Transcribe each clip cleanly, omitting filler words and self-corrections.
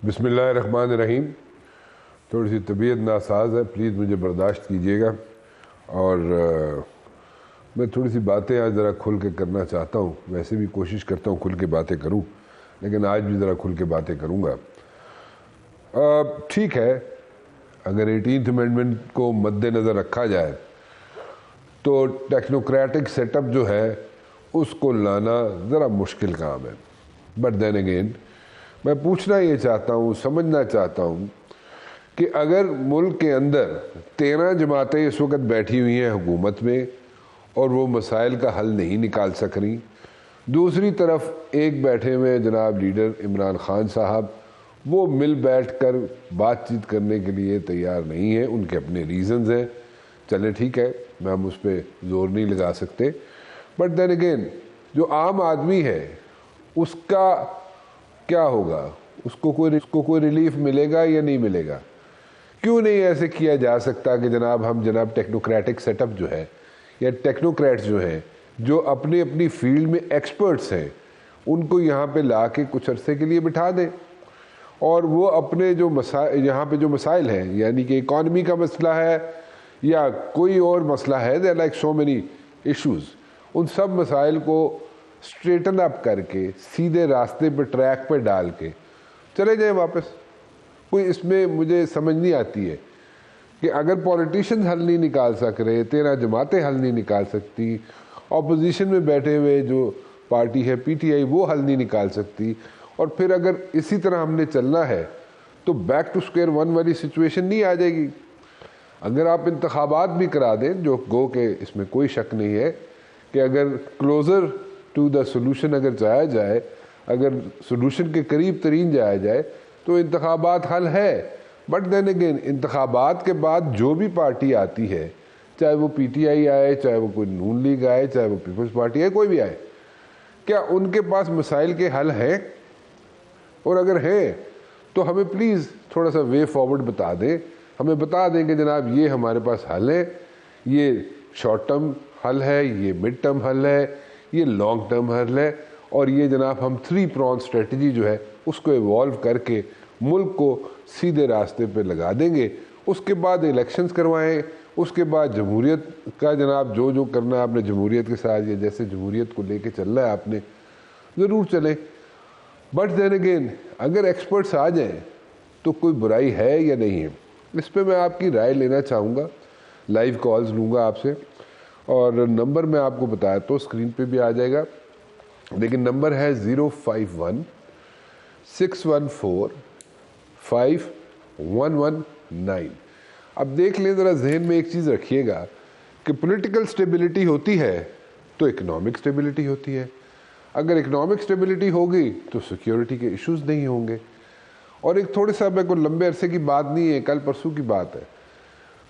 بسم اللہ الرحمن الرحیم. تھوڑی سی طبیعت ناساز ہے، پلیز مجھے برداشت کیجیے گا. اور میں تھوڑی سی باتیں آج ذرا کھل کے کرنا چاہتا ہوں. ویسے بھی کوشش کرتا ہوں کھل کے باتیں کروں، لیکن آج بھی ذرا کھل کے باتیں کروں گا. ٹھیک ہے، اگر 18th امینڈمنٹ کو مد نظر رکھا جائے تو ٹیکنوکریٹک سیٹ اپ جو ہے اس کو لانا ذرا مشکل کام ہے. بٹ دین اگین میں پوچھنا یہ چاہتا ہوں، سمجھنا چاہتا ہوں کہ اگر ملک کے اندر 13 جماعتیں اس وقت بیٹھی ہوئی ہیں حکومت میں اور وہ مسائل کا حل نہیں نکال سک رہی، دوسری طرف ایک بیٹھے ہوئے جناب لیڈر عمران خان صاحب، وہ مل بیٹھ کر بات چیت کرنے کے لیے تیار نہیں ہیں. ان کے اپنے ریزنز ہیں، چلیں ٹھیک ہے، میں ہم اس پہ زور نہیں لگا سکتے. بٹ دین اگین جو عام آدمی ہے اس کا کیا ہوگا؟ اس کو کوئی ریلیف ملے گا یا نہیں ملے گا؟ کیوں نہیں ایسے کیا جا سکتا کہ جناب ٹیکنوکریٹک سیٹ اپ جو ہے یا ٹیکنوکریٹس جو ہیں جو اپنی اپنی فیلڈ میں ایکسپرٹس ہیں ان کو یہاں پہ لا کے کچھ عرصے کے لیے بٹھا دیں، اور وہ اپنے جو یہاں پہ جو مسائل ہیں، یعنی کہ اکانومی کا مسئلہ ہے یا کوئی اور مسئلہ ہے، they like so many issues, ان سب مسائل کو اسٹریٹن اپ کر کے سیدھے راستے پہ ٹریک پہ ڈال کے چلے جائیں واپس. کوئی اس میں مجھے سمجھ نہیں آتی ہے کہ اگر پولیٹیشین حل نہیں نکال سک رہے، 13 جماعتیں حل نہیں نکال سکتی، اپوزیشن میں بیٹھے ہوئے جو پارٹی ہے پی ٹی آئی وہ حل نہیں نکال سکتی، اور پھر اگر اسی طرح ہم نے چلنا ہے تو بیک ٹو اسکوئر ون والی سچویشن نہیں آ جائے گی. اگر آپ انتخابات بھی کرا دیں، جو گو کہ اس میں کوئی شک نہیں ہے کہ اگر کلوزر ٹو دا سولوشن اگر جایا جائے، اگر سولوشن کے قریب ترین جایا جائے تو انتخابات حل ہے. بٹ دین اگین انتخابات کے بعد جو بھی پارٹی آتی ہے، چاہے وہ پی ٹی آئی آئے، چاہے وہ کوئی نون لیگ آئے، چاہے وہ پیپلز پارٹی آئے، کوئی بھی آئے، کیا ان کے پاس مسائل کے حل ہیں؟ اور اگر ہیں تو ہمیں پلیز تھوڑا سا وے فارورڈ بتا دیں، ہمیں بتا دیں کہ جناب یہ ہمارے پاس حل ہے، یہ شارٹ ٹرم حل ہے، یہ مڈ ٹرم حل ہے، یہ لانگ ٹرم حل ہے، اور یہ جناب ہم 3 پرون اسٹریٹجی جو ہے اس کو ایوالو کر کے ملک کو سیدھے راستے پہ لگا دیں گے. اس کے بعد الیکشنز کروائیں، اس کے بعد جمہوریت کا جناب جو کرنا ہے آپ نے جمہوریت کے ساتھ، یا جیسے جمہوریت کو لے کے چلنا ہے آپ نے، ضرور چلیں. بٹ دین اگین اگر ایکسپرٹس آ جائیں تو کوئی برائی ہے یا نہیں ہے؟ اس پہ میں آپ کی رائے لینا چاہوں گا. لائیو کالز لوں گا آپ سے، اور نمبر میں آپ کو بتایا تو اسکرین پہ بھی آ جائے گا، لیکن نمبر ہے 051-614-5119. اب دیکھ لیں ذرا، ذہن میں ایک چیز رکھیے گا کہ پولیٹیکل سٹیبلٹی ہوتی ہے تو اکنامک سٹیبلٹی ہوتی ہے. اگر اکنامک سٹیبلٹی ہوگی تو سیکیورٹی کے ایشوز نہیں ہوں گے. اور ایک تھوڑے سا میں کوئی لمبے عرصے کی بات نہیں ہے، کل پرسوں کی بات ہے،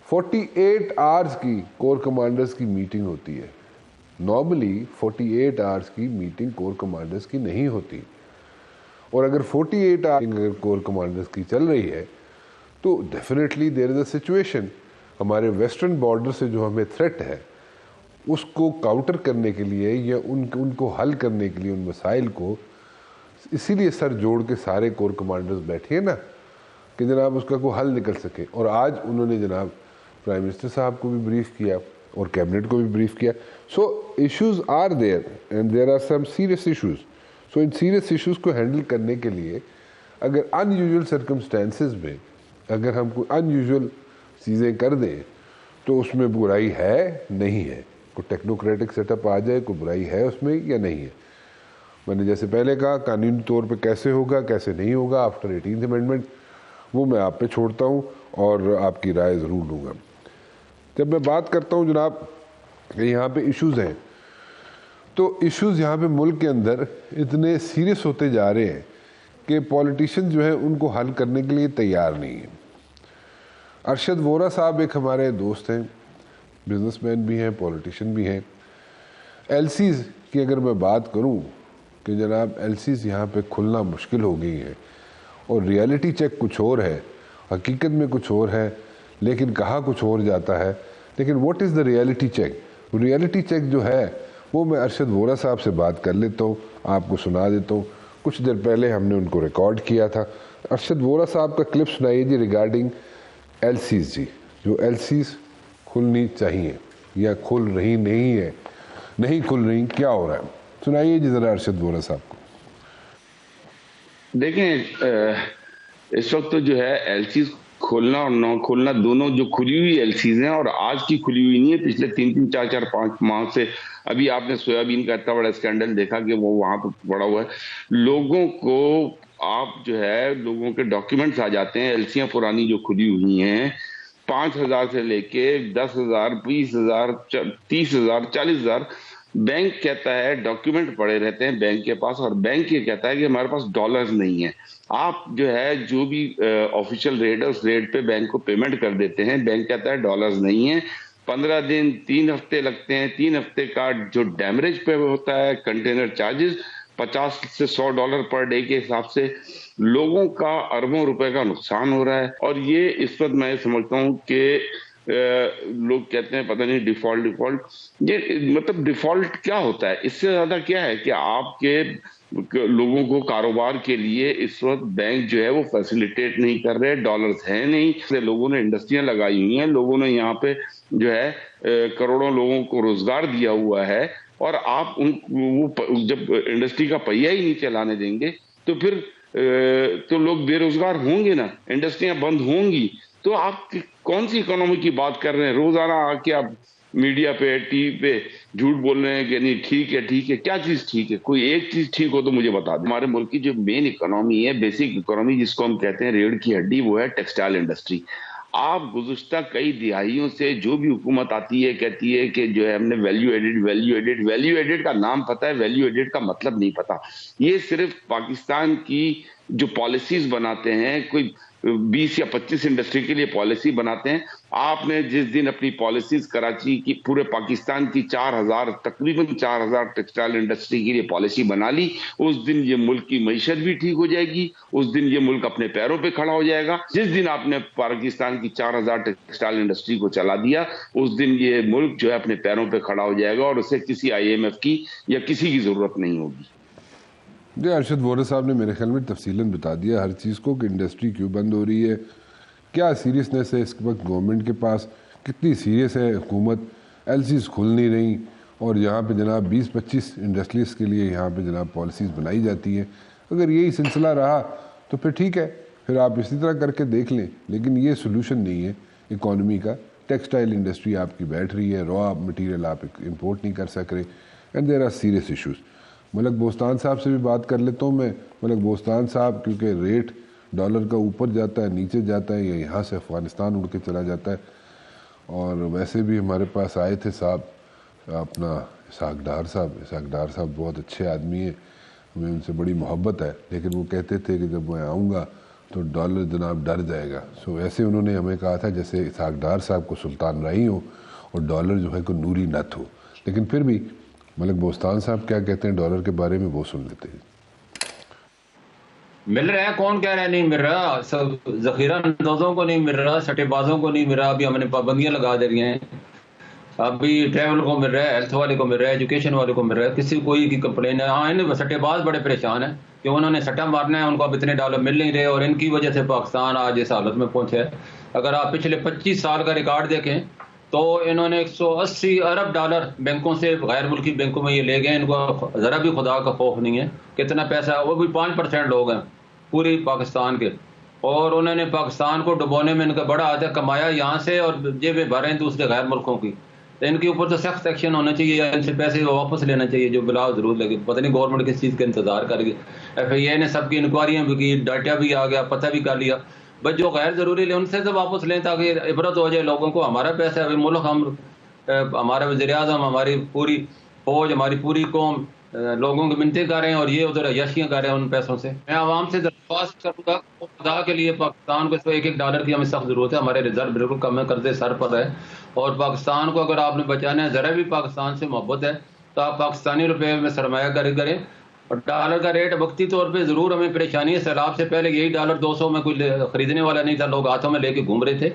48 آورز کی کور کمانڈرز کی میٹنگ ہوتی ہے. نارملی 48 آورز کی میٹنگ کور کمانڈرز کی نہیں ہوتی، اور اگر 48 آورز کور کمانڈرز کی چل رہی ہے تو definitely there is a situation. ہمارے ویسٹرن بارڈر سے جو ہمیں تھریٹ ہے اس کو کاؤنٹر کرنے کے لیے یا ان کو حل کرنے کے لیے، ان مسائل کو، اسی لیے سر جوڑ کے سارے کور کمانڈرز بیٹھے ہیں نا کہ جناب اس کا کوئی حل نکل سکے. اور آج انہوں نے جناب پرائم منسٹر صاحب کو بھی بریف کیا اور کیبنٹ کو بھی بریف کیا. So issues are there and there are some serious issues. So ان سیریس ایشوز کو ہینڈل کرنے کے لیے اگر ان یوزول سرکمسٹانسز میں اگر ہم کوئی ان یوزول چیزیں کر دیں تو اس میں برائی ہے نہیں ہے. کوئی ٹیکنوکریٹک سیٹ اپ آ جائے، کوئی برائی ہے اس میں یا نہیں ہے؟ میں نے جیسے پہلے کہا قانونی طور پہ کیسے ہوگا کیسے نہیں ہوگا آفٹر 18th امینڈمنٹ، وہ میں آپ پہ چھوڑتا ہوں اور آپ کی رائے ضرور لوں گا. جب میں بات کرتا ہوں جناب کہ یہاں پہ ایشوز ہیں، تو ایشوز یہاں پہ ملک کے اندر اتنے سیریس ہوتے جا رہے ہیں کہ پولیٹیشین جو ہیں ان کو حل کرنے کے لیے تیار نہیں ہیں. ارشد وورا صاحب ایک ہمارے دوست ہیں، بزنس مین بھی ہیں، پولیٹیشین بھی ہیں. ایل سیز کی اگر میں بات کروں کہ جناب ایل سیز یہاں پہ کھلنا مشکل ہو گئی ہیں، اور ریالٹی چیک کچھ اور ہے، حقیقت میں کچھ اور ہے، لیکن کہا کچھ اور جاتا ہے. لیکن what is the reality check? Reality check جو ہے وہ میں ارشد وورا صاحب سے بات کر لیتا ہوں، آپ کو سنا دیتا ہوں. کچھ دیر پہلے ہم نے ان کو ریکارڈ کیا تھا. ارشد وورا صاحب کا کلپ سنائیے جی ریگارڈنگ ایل سیز جی، جو ایل سیز کھلنی چاہیے یا کھل رہی نہیں ہے، نہیں کھل رہی، کیا ہو رہا ہے، سنائیے جی ذرا ارشد وورا صاحب کو۔ دیکھیں اس وقت جو ہے ایل سیز کھولنا اور نہ کھولنا دونوں جو کھلی ہوئی ایل سیز ہیں، اور آج کی کھلی ہوئی نہیں ہے، پچھلے 3-4-5 ماہ سے ابھی آپ نے سویابین کا اتنا بڑا اسکینڈل دیکھا کہ وہ وہاں پہ پڑا ہوا ہے، لوگوں کو آپ جو ہے لوگوں کے ڈاکیومنٹس آ جاتے ہیں، ایل سیاں پرانی جو کھلی ہوئی ہیں 5,000 سے لے کے 10,000 20,000 30,000 40,000، بینک کہتا ہے ڈاکیومنٹ پڑے رہتے ہیں بینک کے پاس، اور بینک یہ کہتا ہے کہ ہمارے پاس ڈالرز نہیں ہیں۔ آپ جو ہے جو بھی آفیشیل ریٹ ہے اس ریٹ پہ بینک کو پیمنٹ کر دیتے ہیں، بینک کہتا ہے ڈالرز نہیں ہیں، 15 دن 3 ہفتے لگتے ہیں، 3 ہفتے کا جو ڈیمریج پہ ہوتا ہے کنٹینر چارجز $50 سے $100 پر ڈے کے حساب سے، لوگوں کا اربوں روپے کا نقصان ہو رہا ہے۔ اور یہ اس وقت میں سمجھتا ہوں کہ لوگ کہتے ہیں پتہ نہیں ڈیفالٹ، یہ مطلب ڈیفالٹ کیا ہوتا ہے؟ اس سے زیادہ کیا ہے کہ آپ کے لوگوں کو کاروبار کے لیے اس وقت بینک جو ہے وہ فیسیلیٹیٹ نہیں کر رہے، ڈالرز ہیں نہیں، لوگوں نے انڈسٹریاں لگائی ہوئی ہیں، لوگوں نے یہاں پہ جو ہے کروڑوں لوگوں کو روزگار دیا ہوا ہے، اور آپ وہ جب انڈسٹری کا پہیہ ہی نہیں چلانے دیں گے تو پھر تو لوگ بے روزگار ہوں گے نا، انڈسٹریاں بند ہوں گی، تو آپ کون سی اکانومی کی بات کر رہے ہیں؟ روزانہ آ کے آپ میڈیا پہ ٹی وی پہ جھوٹ بول رہے ہیں کہ نہیں ٹھیک ہے ٹھیک ہے، کیا چیز ٹھیک ہے؟ کوئی ایک چیز ٹھیک ہو تو مجھے بتا دیں۔ ہمارے ملک کی جو مین اکانومی ہے، بیسک اکانومی جس کو ہم کہتے ہیں ریڑھ کی ہڈی، وہ ہے ٹیکسٹائل انڈسٹری۔ آپ گزشتہ کئی دہائیوں سے جو بھی حکومت آتی ہے کہتی ہے کہ جو ہے ہم نے ویلیو ایڈڈ کا نام پتہ ہے، ویلیو ایڈڈ کا مطلب نہیں پتہ۔ یہ صرف پاکستان کی جو پالیسیز بناتے ہیں، کوئی 20 یا 25 انڈسٹری کے لیے پالیسی بناتے ہیں۔ آپ نے جس دن اپنی پالیسیز کراچی کی پورے پاکستان کی تقریباً 4,000 ٹیکسٹائل انڈسٹری کے لیے پالیسی بنا لی، اس دن یہ ملک کی معیشت بھی ٹھیک ہو جائے گی، اس دن یہ ملک اپنے پیروں پہ کھڑا ہو جائے گا۔ جس دن آپ نے پاکستان کی 4,000 ٹیکسٹائل انڈسٹری کو چلا دیا، اس دن یہ ملک جو ہے اپنے پیروں پہ کھڑا ہو جائے گا، اور اسے کسی IMF کی یا کسی کی ضرورت نہیں ہوگی۔ جی ارشد وورا صاحب نے میرے خیال میں تفصیلاً بتا دیا ہر چیز کو کہ انڈسٹری کیوں بند ہو رہی ہے، کیا سیریسنیس ہے اس وقت گورنمنٹ کے پاس، کتنی سیریس ہے حکومت، ایل سیز کھل نہیں رہی، اور یہاں پہ جناب 20-25 انڈسٹریز کے لیے یہاں پہ جناب پالیسیز بنائی جاتی ہیں۔ اگر یہی سلسلہ رہا تو پھر ٹھیک ہے، پھر آپ اسی طرح کر کے دیکھ لیں، لیکن یہ سلوشن نہیں ہے اکانومی کا۔ ٹیکسٹائل انڈسٹری آپ کی بیٹھ رہی ہے، را مٹیریل آپ امپورٹ نہیں کر سک رہے، and there are serious issues. Malik Bostan صاحب سے بھی بات کر لیتا ہوں میں۔ ملک بوستان صاحب کیونکہ ریٹ ڈالر کا اوپر جاتا ہے نیچے جاتا ہے، یا یہاں سے افغانستان اڑ کے چلا جاتا ہے، اور ویسے بھی ہمارے پاس آئے تھے صاحب اپنا اسحاق ڈار صاحب بہت اچھے آدمی ہیں، ہمیں ان سے بڑی محبت ہے، لیکن وہ کہتے تھے کہ جب میں آؤں گا تو ڈالر جناب ڈر جائے گا۔ سو ایسے انہوں نے ہمیں کہا تھا جیسے اسحاق ڈار صاحب کو سلطان رائی ہو اور ڈالر جو ہے کوئی نوری نت ہو، لیکن پھر بھی ملک بوستان صاحب کیا کہتے ہیں ڈالر کے بارے میں وہ سن لیتے ہیں۔ مل رہا ہے، کون کہہ رہا ہے نہیں مل رہا؟ ذخیرہ اندوزوں کو نہیں مل رہا، سٹے بازوں کو نہیں مل رہا، ابھی ہم نے پابندیاں لگا دے رہی ہیں، ابھی ٹریول کو مل رہا ہے، ہیلتھ والے کو مل رہا ہے، ایجوکیشن والے کو مل رہا ہے، کسی کوئی کی کمپلین ہے؟ ہاں ان سٹے باز بڑے پریشان ہیں کہ انہوں نے سٹا مارنا ہے، ان کو اب اتنے ڈالر مل نہیں رہے، اور ان کی وجہ سے پاکستان آج اس حالت میں پہنچا ہے۔ اگر آپ پچھلے 25 سال کا ریکارڈ دیکھیں تو انہوں نے 180 ارب ڈالر بینکوں سے، غیر ملکی بینکوں میں یہ لے گئے، ان کو ذرا بھی خدا کا خوف نہیں ہے کتنا پیسہ، وہ بھی 5% لوگ ہیں پوری پاکستان کے، اور انہوں نے پاکستان کو ڈبونے میں ان کا بڑا ہاتھ ہے، کمایا یہاں سے اور جیبیں بھریں دوسرے غیر ملکوں کی۔ ان کے اوپر تو سخت ایکشن ہونا چاہیے، ان سے پیسے واپس لینا چاہیے جو بلا ضرور لگے۔ پتہ نہیں گورنمنٹ کس چیز کا انتظار کرے گی۔ FIA نے سب کی انکوائریاں بھی کی، ڈاٹا بھی آ گیا، پتہ بھی کر لیا، بس جو غیر ضروری لے ان سے تو واپس لیں تاکہ عبرت ہو جائے لوگوں کو۔ ہمارا پیسہ ہے ملک، ہمارا وزیر اعظم، ہماری پوری فوج، ہماری پوری قوم لوگوں کی منتیں کر رہے ہیں، اور یہ ادھر عیاشیاں کر رہے ہیں ان پیسوں سے۔ میں عوام سے درخواست کروں گا خدا کے لیے، پاکستان کو $1 ڈالر کی ہمیں سخت ضرورت ہے، ہمارے ریزرو بالکل کم ہے، قرضے سر پر ہے، اور پاکستان کو اگر آپ نے بچانا ہے، ذرا بھی پاکستان سے محبت ہے تو آپ پاکستانی روپے میں سرمایہ کاری کریں۔ اور ڈالر کا ریٹ وقتی طور پہ ضرور ہمیں پریشانی ہے، سیلاب سے پہلے یہی ڈالر 200 میں کوئی خریدنے والا نہیں تھا، لوگ ہاتھوں میں لے کے گھوم رہے تھے،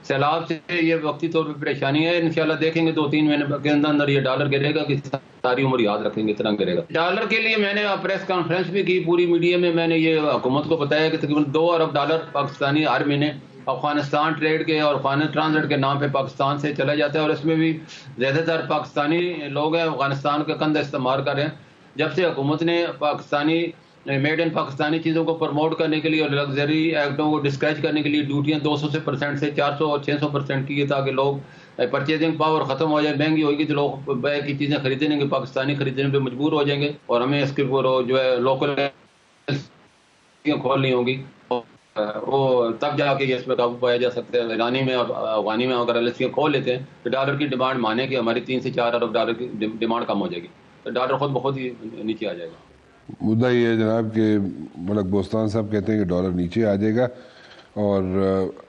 سیلاب سے یہ وقتی طور پہ پریشانی ہے. انشاءاللہ دیکھیں گے 2-3 مہینے کے اندر یہ ڈالر گرے گا کہ ساری عمر یاد رکھیں گے اتنا گرے گا. ڈالر کے لیے میں نے پریس کانفرنس بھی کی پوری میڈیا میں نے یہ حکومت کو بتایا کہ تقریباً 2 ارب ڈالر پاکستانی ہر مہینے افغانستان ٹریڈ کے اور فائنل ٹرانزٹ کے نام پہ پاکستان سے چلا جاتا ہے, اور اس میں بھی زیادہ تر پاکستانی لوگ ہیں افغانستان کا کندھا استعمال کر رہے ہیں. جب سے حکومت نے پاکستانی میڈ ان پاکستانی چیزوں کو پروموٹ کرنے کے لیے اور لگژری ایکٹوں کو ڈسکریج کرنے کے لیے ڈیوٹیاں 200% سے 400 اور 600% کی ہے تاکہ لوگ پرچیزنگ پاور ختم ہو جائے, مہنگی ہوگی تو لوگ بے کی چیزیں خریدیں گے, پاکستانی خریدنے پہ مجبور ہو جائیں گے, اور ہمیں اس کے جو ہے لوکل کھولنی ہوگی, وہ تب جا کے اس پہ قابو پایا جا سکتا ہے. ایرانی میں اور افغانی میں اگر ایلسیاں کھول لیتے ہیں تو ڈالر کی ڈیمانڈ مانے کہ ہماری 3 سے 4 ارب ڈالر کی ڈیمانڈ کم ہو جائے گی, تو ڈالر خود بخود ہی نیچے آ جائے گا. مدعا یہ ہے جناب کہ ملک بوستان صاحب کہتے ہیں کہ ڈالر نیچے آ جائے گا, اور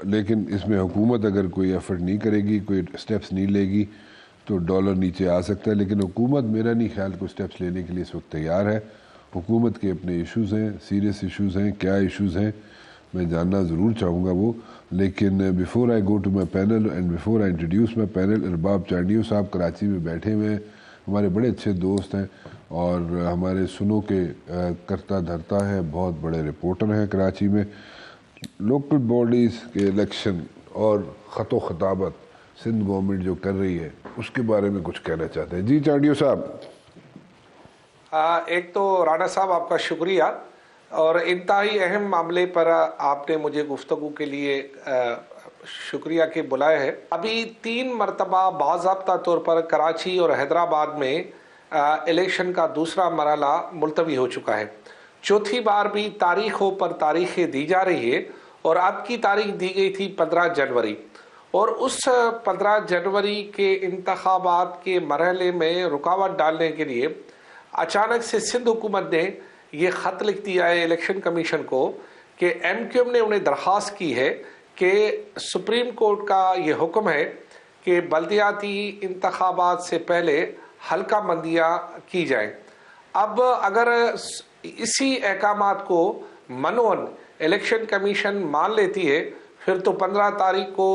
لیکن اس میں حکومت اگر کوئی ایفرٹ نہیں کرے گی, کوئی سٹیپس نہیں لے گی تو ڈالر نیچے آ سکتا ہے. لیکن حکومت میرا نہیں خیال کوئی سٹیپس لینے کے لیے اس وقت تیار ہے. حکومت کے اپنے ایشوز ہیں, سیریس ایشوز ہیں. کیا ایشوز ہیں میں جاننا ضرور چاہوں گا وہ, لیکن before I go to my panel and before I introduce my panel, Arbab Chandio صاحب کراچی میں بیٹھے ہوئے ہیں, ہمارے بڑے اچھے دوست ہیں اور ہمارے سنوں کے کرتا دھرتا ہے, بہت بڑے رپورٹر ہیں کراچی میں. لوکل باڈیز کے الیکشن اور خط و خطابت سندھ گورنمنٹ جو کر رہی ہے اس کے بارے میں کچھ کہنا چاہتے ہیں. جی چانڈیو صاحب. ایک تو رانا صاحب آپ کا شکریہ, اور انتہائی اہم معاملے پر آپ نے مجھے گفتگو کے لیے شکریہ کہ بلائے ہے. ابھی 3 مرتبہ باضابطہ طور پر کراچی اور حیدرآباد میں الیکشن کا دوسرا مرحلہ ملتوی ہو چکا ہے. چوتھی بار بھی تاریخوں پر تاریخیں دی جا رہی ہے, اور اب کی تاریخ دی گئی تھی 15 جنوری, اور اس 15 جنوری کے انتخابات کے مرحلے میں رکاوٹ ڈالنے کے لیے اچانک سے سندھ حکومت نے یہ خط لکھ دیا ہے الیکشن کمیشن کو کہ ایم کیو ایم نے انہیں درخواست کی ہے کہ سپریم کورٹ کا یہ حکم ہے کہ بلدیاتی انتخابات سے پہلے حلقہ بندیاں کی جائیں. اب اگر اسی احکامات کو منون الیکشن کمیشن مان لیتی ہے پھر تو 15 تاریخ کو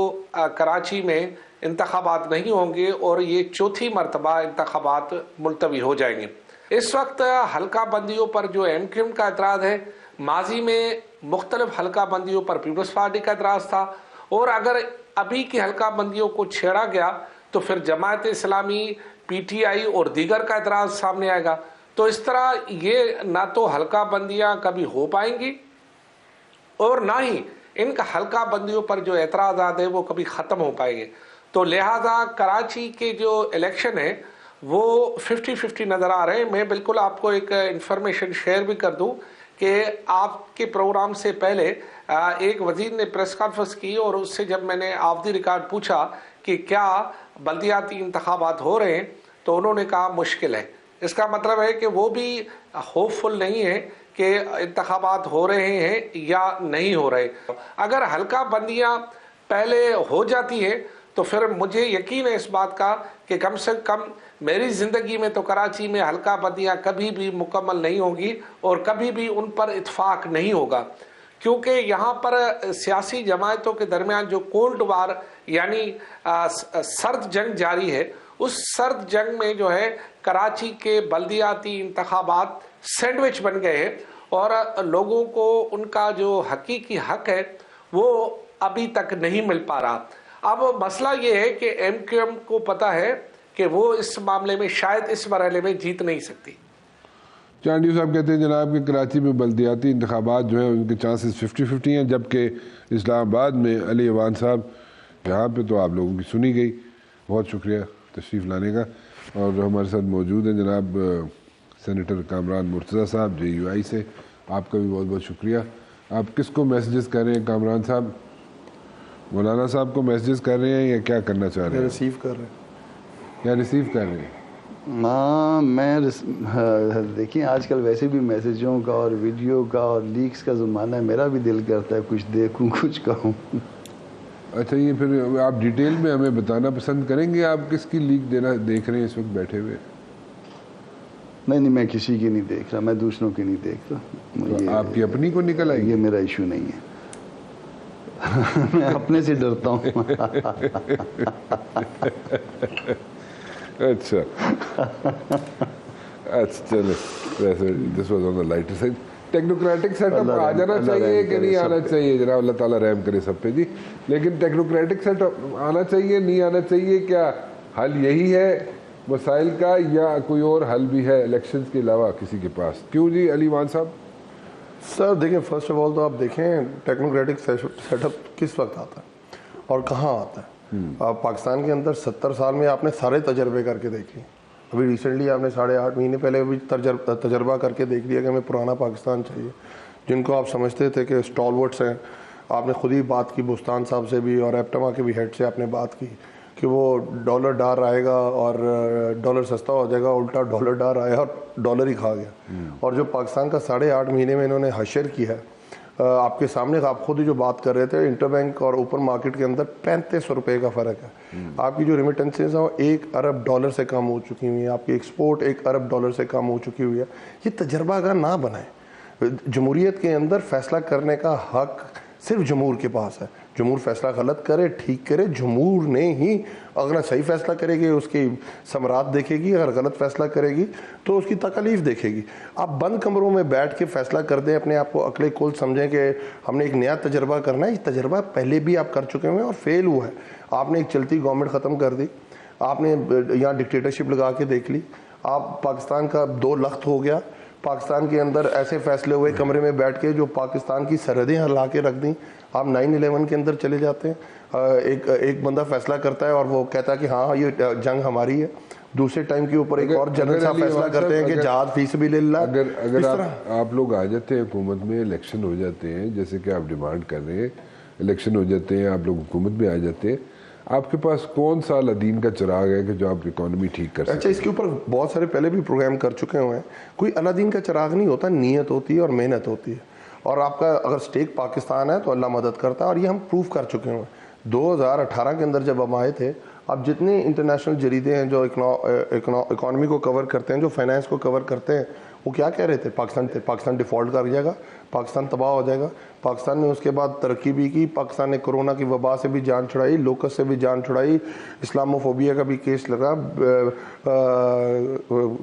کراچی میں انتخابات نہیں ہوں گے اور یہ چوتھی مرتبہ انتخابات ملتوی ہو جائیں گے. اس وقت حلقہ بندیوں پر جو ایم کیو ایم کا اعتراض ہے, ماضی میں مختلف حلقہ بندیوں پر پیپلز پارٹی کا اعتراض تھا, اور اگر ابھی کی حلقہ بندیوں کو چھیڑا گیا تو پھر Jamaat Islami, P T I اور دیگر کا اعتراض سامنے آئے گا. تو اس طرح یہ نہ تو حلقہ بندیاں کبھی ہو پائیں گی اور نہ ہی ان کا حلقہ بندیوں پر جو اعتراضات ہیں وہ کبھی ختم ہو پائیں گے. تو لہٰذا کراچی کے جو الیکشن ہے وہ 50-50 نظر آ رہے ہیں. میں بالکل آپ کو ایک انفارمیشن شیئر بھی کر دوں کہ آپ کے پروگرام سے پہلے ایک وزیر نے پریس کانفرنس کی, اور اس سے جب میں نے آف دی ریکارڈ پوچھا کہ کیا بلدیاتی انتخابات ہو رہے ہیں تو انہوں نے کہا مشکل ہے. اس کا مطلب ہے کہ وہ بھی ہوپ فل نہیں ہے کہ انتخابات ہو رہے ہیں یا نہیں ہو رہے. اگر حلقہ بندیاں پہلے ہو جاتی ہے تو پھر مجھے یقین ہے اس بات کا کہ کم سے کم میری زندگی میں تو کراچی میں حلقہ بندیاں کبھی بھی مکمل نہیں ہوں گی اور کبھی بھی ان پر اتفاق نہیں ہوگا, کیونکہ یہاں پر سیاسی جماعتوں کے درمیان جو کولڈ وار یعنی سرد جنگ جاری ہے, اس سرد جنگ میں جو ہے کراچی کے بلدیاتی انتخابات سینڈوچ بن گئے ہیں, اور لوگوں کو ان کا جو حقیقی حق ہے وہ ابھی تک نہیں مل پا رہا. اب مسئلہ یہ ہے کہ ایم کیو ایم کو پتا ہے کہ وہ اس معاملے میں شاید اس مرحلے میں جیت نہیں سکتی. چانڈیو صاحب کہتے ہیں جناب کہ کراچی میں بلدیاتی انتخابات جو ہیں ان کے چانسز 50-50 ہیں, جبکہ اسلام آباد میں علی ایوان صاحب یہاں پہ تو آپ لوگوں کی سنی گئی. بہت شکریہ تشریف لانے کا. اور ہمارے ساتھ موجود ہیں جناب سینیٹر کامران مرتضیٰ صاحب جے یو آئی سے, آپ کا بھی بہت بہت شکریہ. آپ کس کو میسیجز کر رہے ہیں کامران صاحب؟ مولانا صاحب کو میسیجز کر رہے ہیں یا کیا کرنا چاہ رہے ہیں؟ ریسیو کر رہے ہیں. کیا ریسیو کر رہے ہیں؟ ہاں میں دیکھیں آج کل ویسے بھی میسیجوں کا اور ویڈیو کا اور لیکس کا زمانہ ہے, میرا بھی دل کرتا ہے کچھ دیکھوں کچھ کہوں. اچھا, یہ پھر آپ ڈیٹیل میں ہمیں بتانا پسند کریں گے آپ کس کی لیک دیکھ رہے ہیں اس وقت بیٹھے ہوئے؟ نہیں میں کسی کی نہیں دیکھ رہا, میں دوسروں کی نہیں دیکھ رہا. آپ کی اپنی کو نکل آئی؟ یہ میرا ایشو نہیں ہے. میں اپنے سے ڈرتا ہوں. اچھا چلے ویسے this was on the lighter side. Technocratic set up آ جانا چاہیے کہ نہیں آنا چاہیے جناب؟ اللہ تعالیٰ رحم کرے سب پہ جی. لیکن ٹیکنوکریٹک سیٹ اپ آنا چاہیے نہیں آنا چاہیے؟ کیا حل یہی ہے مسائل کا یا کوئی اور حل بھی ہے الیکشنز کے علاوہ کسی کے پاس؟ کیوں جی علی وان صاحب؟ سر دیکھیں فرسٹ آف آل تو آپ دیکھیں ٹیکنوکریٹک سیٹ اپ کس وقت آتا ہے اور کہاں آتا ہے. پاکستان کے اندر 70 سال میں آپ نے سارے تجربے کر کے دیکھ لیے. ابھی ریسنٹلی آپ نے 8.5 مہینے پہلے ابھی تجربہ کر کے دیکھ لیا کہ ہمیں پرانا پاکستان چاہیے. جن کو آپ سمجھتے تھے کہ اسٹالورٹس ہیں, آپ نے خود ہی بات کی بستان صاحب سے بھی اور ایپٹما کے بھی ہیڈ سے آپ نے بات کی کہ وہ ڈالر ڈار آئے گا اور ڈالر سستا ہو جائے گا. الٹا ڈالر ڈار آیا اور ڈالر ہی کھا گیا. اور جو پاکستان کا 8.5 مہینے میں انہوں نے حشر کیا ہے آپ کے سامنے, آپ خود ہی جو بات کر رہے تھے, انٹر بینک اور اوپن مارکیٹ کے اندر 3500 روپے کا فرق ہے. آپ کی جو ریمیٹنسز ہیں وہ $1 ارب سے کم ہو چکی ہوئی ہیں. آپ کی ایکسپورٹ $1 ارب سے کم ہو چکی ہوئی ہے. یہ تجربہ کا نہ بنائیں. جمہوریت کے اندر فیصلہ کرنے کا حق صرف جمہور کے پاس ہے. جمہور فیصلہ غلط کرے ٹھیک کرے, جمہور نے ہی اگر صحیح فیصلہ کرے گی اس کی ثمرات دیکھے گی, اگر غلط فیصلہ کرے گی تو اس کی تکالیف دیکھے گی. آپ بند کمروں میں بیٹھ کے فیصلہ کر دیں, اپنے آپ کو عقل کل سمجھیں کہ ہم نے ایک نیا تجربہ کرنا ہے. یہ تجربہ پہلے بھی آپ کر چکے ہوئے ہیں اور فیل ہوا ہے. آپ نے ایک چلتی گورنمنٹ ختم کر دی, آپ نے یہاں ڈکٹیٹرشپ لگا کے دیکھ لی, آپ پاکستان کا 2 لخت ہو گیا. پاکستان کے اندر ایسے فیصلے ہوئے کمرے میں بیٹھ کے جو پاکستان کی سرحدیں ہلا کے رکھ دیں. آپ 9/11 کے اندر چلے جاتے ہیں, ایک بندہ فیصلہ کرتا ہے اور وہ کہتا ہے کہ ہاں یہ جنگ ہماری ہے. دوسرے ٹائم کے اوپر ایک اور جنرل صاحب فیصلہ کرتے ہیں کہ جہاد فی سبیل اللہ. اگر آپ لوگ آ جاتے ہیں حکومت میں, الیکشن ہو جاتے ہیں جیسے کہ آپ ڈیمانڈ کر رہے ہیں, الیکشن ہو جاتے ہیں, آپ لوگ حکومت میں آ جاتے ہیں, آپ کے پاس کون سا الادین کا چراغ ہے کہ جو آپ اکانومی ٹھیک کر سکتے؟ اچھا, اس کے اوپر بہت سارے پہلے بھی پروگرام کر چکے ہوئے ہیں. کوئی الادین کا چراغ نہیں ہوتا, نیت ہوتی ہے اور محنت ہوتی ہے. اور آپ کا اگر سٹیک پاکستان ہے تو اللہ مدد کرتا ہے, اور یہ ہم پروف کر چکے ہیں. 2018 کے اندر جب ہم آئے تھے, اب جتنے انٹرنیشنل جریدے ہیں جو اکانومی کو کور کرتے ہیں, جو فائنانس کو کور کرتے ہیں, وہ کیا کہہ رہے تھے؟ پاکستان ڈیفالٹ کر جائے گا, پاکستان تباہ ہو جائے گا. پاکستان نے اس کے بعد ترقی بھی کی. پاکستان نے کرونا کی وبا سے بھی جان چھڑائی, لوکس سے بھی جان چھڑائی, اسلاموفوبیا کا بھی کیس لڑا,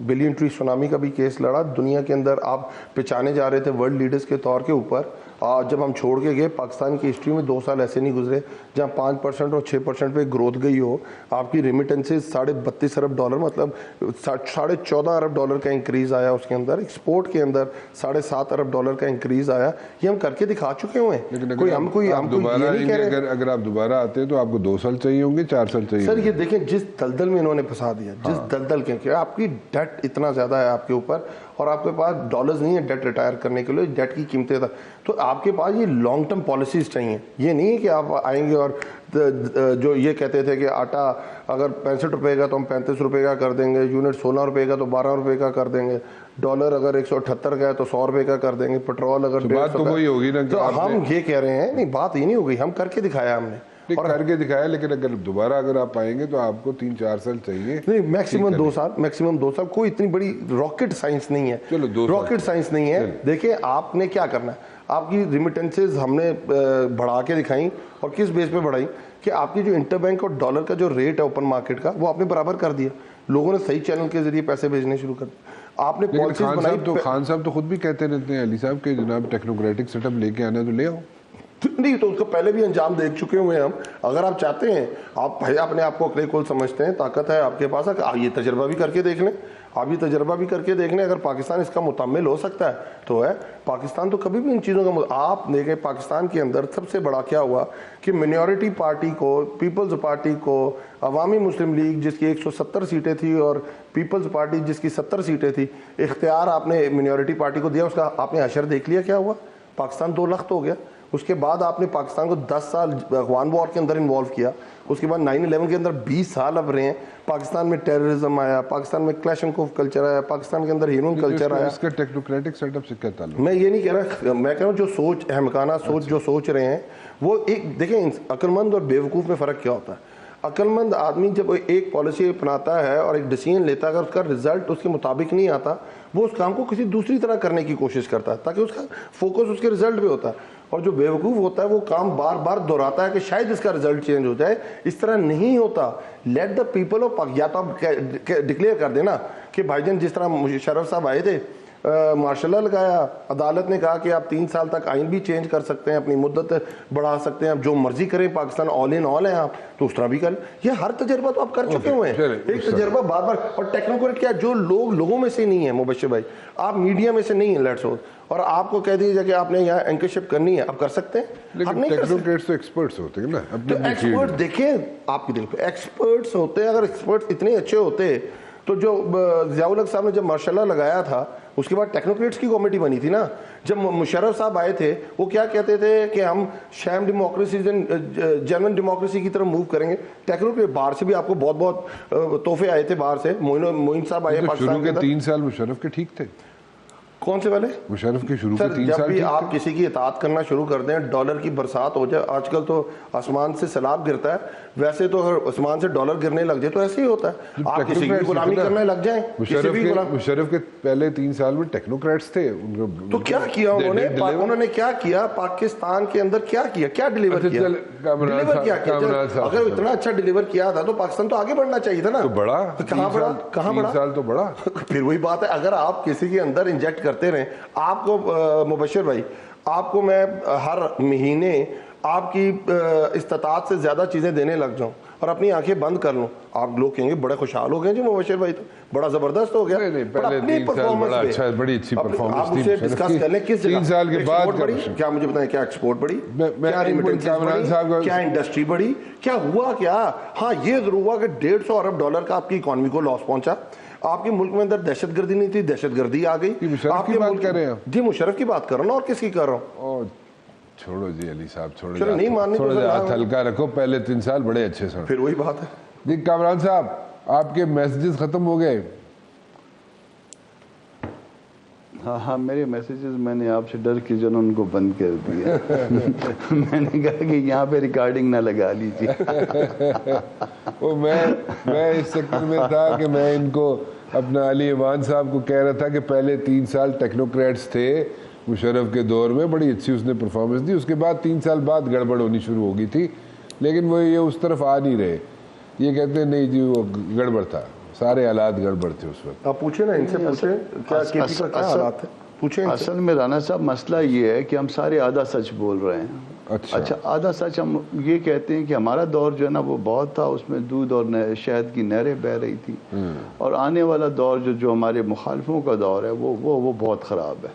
بلین ٹری سونامی کا بھی کیس لڑا. دنیا کے اندر آپ پہچانے جا رہے تھے ورلڈ لیڈرز کے طور کے اوپر. جب ہم چھوڑ کے گئے, پاکستان کی ہسٹری میں 2 سال ایسے نہیں گزرے جہاں 5% اور 6% پہ گروتھ گئی ہو. آپ کی ریمیٹنسز $32 ارب, مطلب $14.5 ارب کا انکریز آیا. اس کے اندر ایکسپورٹ کے اندر $7.5 ارب کا انکریز آیا. یہ ہم کر کے دکھا چکے ہوئے ہیں. کوئی ہم دوبارہ اگر آپ دوبارہ آتے ہیں تو آپ کو 2 سال چاہیے ہوں گے, 4 سال چاہیے. سر یہ دیکھیں جس دلدل میں انہوں نے پھنسا دیا, جس دلدل کے آپ کی ڈیٹ اتنا زیادہ ہے آپ کے اوپر, اور آپ کے پاس ڈالرز نہیں ہے ڈیٹ ریٹائر کرنے کے لیے, ڈیٹ کی قیمتیں تھا. تو آپ کے پاس یہ لانگ ٹرم پالیسیز چاہیے. یہ نہیں ہے کہ آپ آئیں گے اور جو یہ کہتے تھے کہ آٹا اگر 65 روپے کا تو ہم 35 روپے کا کر دیں گے, یونٹ 16 روپے کا تو 12 روپے کا کر دیں گے, ڈالر اگر 178 کا ہے تو 100 روپے کا کر دیں گے, پیٹرول اگر 150 تو ہم یہ کہہ رہے ہیں. نہیں, بات یہ نہیں ہوگی, ہم کر کے دکھایا ہم نے, اور کر کے دکھایا. لیکن اگر دوبارہ اگر آپ آئیں گے تو آپ کو 3-4 سال چاہیے. نہیں, میکسیمم 2 سال. کوئی اتنی بڑی راکٹ سائنس نہیں ہے. چلو راکٹ سائنس نہیں ہے. دیکھیں آپ نے کیا کرنا ہے, آپ کی ریمیٹنسز ہم نے بڑھا کے دکھائیں. اور کس بیس پہ بڑھائی کہ آپ کی جو انٹر بینک اور ڈالر کا جو ریٹ ہے اوپن مارکیٹ کا, وہ آپ نے برابر کر دیا. لوگوں نے صحیح چینل کے ذریعے پیسے بھیجنے شروع کر دیے. آپ نے پالیسیز بنائی. خان صاحب تو خود بھی کہتے رہتے ہیں علی صاحب کہ جناب ٹیکنوکریٹک سیٹ اپ لے کے آنا تو لے آؤ. نہیں, تو اس کو پہلے بھی انجام دیکھ چکے ہوئے ہیں ہم. اگر آپ چاہتے ہیں, آپ اپنے آپ کو عقل کل سمجھتے ہیں, طاقت ہے آپ کے پاس, یہ تجربہ بھی کر کے دیکھ لیں. آپ یہ تجربہ بھی کر کے دیکھ لیں. اگر پاکستان اس کا متعمل ہو سکتا ہے تو ہے. پاکستان تو کبھی بھی ان چیزوں کا آپ دیکھیں, پاکستان کے اندر سب سے بڑا کیا ہوا کہ منورٹی پارٹی کو, پیپلز پارٹی کو, عوامی مسلم لیگ جس کی 170 سیٹیں تھی اور پیپلز پارٹی جس کی 70 سیٹیں تھی, اختیار آپ نے منورٹی پارٹی کو دیا. اس کا آپ نے حشر دیکھ لیا کیا ہوا. پاکستان 2 لخت ہو گیا. اس کے بعد آپ نے پاکستان کو 10 سال افغان وار کے اندر انوالو کیا. اس کے بعد 9/11 کے اندر 20 سال اب رہے ہیں. پاکستان میں ٹیررزم آیا, پاکستان میں کلیشنکوف کلچر آیا, پاکستان کے اندر ہیرون کلچر آیا. اس کا ٹیکنوکریٹک سیٹ اپ سے کیا تعلق؟ میں یہ نہیں کہہ رہا, میں کہہ رہا ہوں جو سوچ احمقانہ سوچ جو سوچ رہے ہیں وہ ایک دیکھیں, عقل مند اور بیوقوف میں فرق کیا ہوتا ہے. عقل مند آدمی جب ایک پالیسی اپناتا ہے اور ایک ڈیسیژن لیتا ہے, اگر اس کا رزلٹ اس کے مطابق نہیں آتا, وہ اس کام کو کسی دوسری طرح کرنے کی کوشش کرتا ہے تاکہ اس کا فوکس اس کے رزلٹ پہ ہوتا ہے. اور جو بیوقوف ہوتا ہے وہ کام بار بار دہراتا ہے کہ شاید اس کا رزلٹ چینج ہو جائے. اس طرح نہیں ہوتا. لیٹ دا پیپل آف پاک، یا تو آپ ڈکلیئر کر دینا کہ بھائی جان جس طرح مشرف صاحب آئے تھے، مارشل لا لگایا، عدالت نے کہا کہ آپ 3 سال تک آئین بھی چینج کر سکتے ہیں، اپنی مدت بڑھا سکتے ہیں، جو مرضی کریں، پاکستان آل ان آل ہیں آپ، تو اس طرح بھی کر. یہ ہر تجربہ تو آپ کر چکے ہوئے ہیں. ایک تجربہ بار بار. اور ٹیکنوکریٹ کیا، جو لوگوں میں سے نہیں ہے مبشر بھائی، آپ میڈیا میں سے نہیں ہیں لیٹس ہوت، اور آپ کو کہہ دیجیے کہ آپ نے یہاں اینکرشپ کرنی ہے، آپ کر سکتے ہیں. لیکن ٹیکنوکریٹس تو ایکسپرٹس ہوتے ہیں نا. تو ایکسپرٹ دیکھیں آپ کی دل پہ ایکسپرٹس ہوتے ہیں. اگر ایکسپرٹس اتنے اچھے ہوتے تو جو ضیاء الحق صاحب نے جب مارشل لا لگایا تھا اس کے بعد ٹیکنوکریٹس کی کمیٹی بنی تھی نا. جب مشرف صاحب آئے تھے وہ کیا کہتے تھے کہ ہم شیم ڈیموکریسی جرمن ڈیموکریسی کی طرف موو کریں گے. ٹیکنوکریٹ باہر سے بھی آپ کو بہت بہت تحفے آئے تھے باہر سے. معین صاحب آئے شروع کے 3 سال مشرف کے ٹھیک تھے. کون سے والے؟ مشرف کے شروع کے 3 جب سال بھی آپ کسی کی اطاعت کرنا شروع کر دیں، ڈالر کی برسات ہو جائے، آج کل تو آسمان سے سیلاب گرتا ہے، ویسے تو آسمان سے ڈالر گرنے لگ جائے تو ایسے ہی ہوتا ہے. آپ کسی کی غلامی کرنے لگ جائیں. مشرف کے پہلے 3 سال میں ٹیکنوکریٹس تھے. تو کیا کیا انہوں نے کیا کیا پاکستان کے اندر؟ کیا ڈیلیور کیا؟ اگر اتنا اچھا ڈیلیور کیا تھا تو پاکستان تو آگے بڑھنا چاہیے تھا نا. تو بڑھا. کہاں بڑھا؟ 3 سال تو بڑھا. پھر وہی بات ہے، اگر آپ کسی کے اندر انجیکٹ کرتے رہیں. آپ کو مبشر بھائی، آپ کو میں ہر مہینے آپ کی استطاعت سے زیادہ چیزیں دینے لگ جاؤں اور اپنی آنکھیں بند کر لوں، آپ لوگ کہیں گے بڑے خوشحال ہو گئے جی مبشر بھائی، تو بڑا زبردست ہو گیا. پہلے 3 سال بڑا اچھا، بڑی اچھی پرفارمنس آپ اسے ڈسکس کر لیں. کس 3 سال کے بعد کیا مجھے بتائیں، کیا ایکسپورٹ بڑھی، کیا ریمیٹنسز بڑھی، کیا انڈسٹری بڑھی، کیا ہوا کیا؟ ہاں یہ ضرور ہوا کہ $150 ارب کا آپ کی اکانومی کو لاس پہنچا. آپ کے ملک میں اندر دہشت گردی نہیں تھی، دہشت گردی آ گئی. آپ کی بات کر رہے ہیں؟ جی مشرف کی بات کر رہا ہوں. اور کس کی کر رہا ہوں؟ چھوڑو جی علی صاحب، چھوڑو. چلو نہیں ماننے تھوڑا سا ہاتھ ہلکا رکھو. پہلے 3 سال بڑے اچھے سن. پھر وہی بات ہے جی. کامران صاحب آپ کے میسیجز ختم ہو گئے؟ ہاں میرے میسیجز میں نے آپ سے ڈر کے جو ان کو بند کر دیا. میں نے کہا کہ یہاں پہ ریکارڈنگ نہ لگا لیجیے. وہ میں اس چکر میں تھا کہ میں ان کو اپنا علی ایوان صاحب کو کہہ رہا تھا کہ پہلے 3 سال ٹیکنوکریٹس تھے مشرف کے دور میں، بڑی اچھی اس نے پرفارمنس دی. اس کے بعد 3 سال بعد گڑبڑ ہونی شروع ہو گئی تھی، لیکن وہ یہ اس طرف آ نہیں رہے. یہ کہتے ہیں نہیں جی وہ گڑبڑ تھا، سارے حالات گڑبڑ تھے اس وقت. آپ پوچھیں نا ان سے، پوچھیں کیا حالات ہیں، پوچھیں. اصل میں رانا صاحب مسئلہ یہ ہے کہ ہم سارے آدھا سچ بول رہے ہیں. اچھا آدھا سچ ہم یہ کہتے ہیں کہ ہمارا دور جو ہے نا وہ بہت تھا، اس میں دودھ اور شہد کی نہریں بہہ رہی تھی، اور آنے والا دور جو ہمارے مخالفوں کا دور ہے وہ بہت خراب ہے.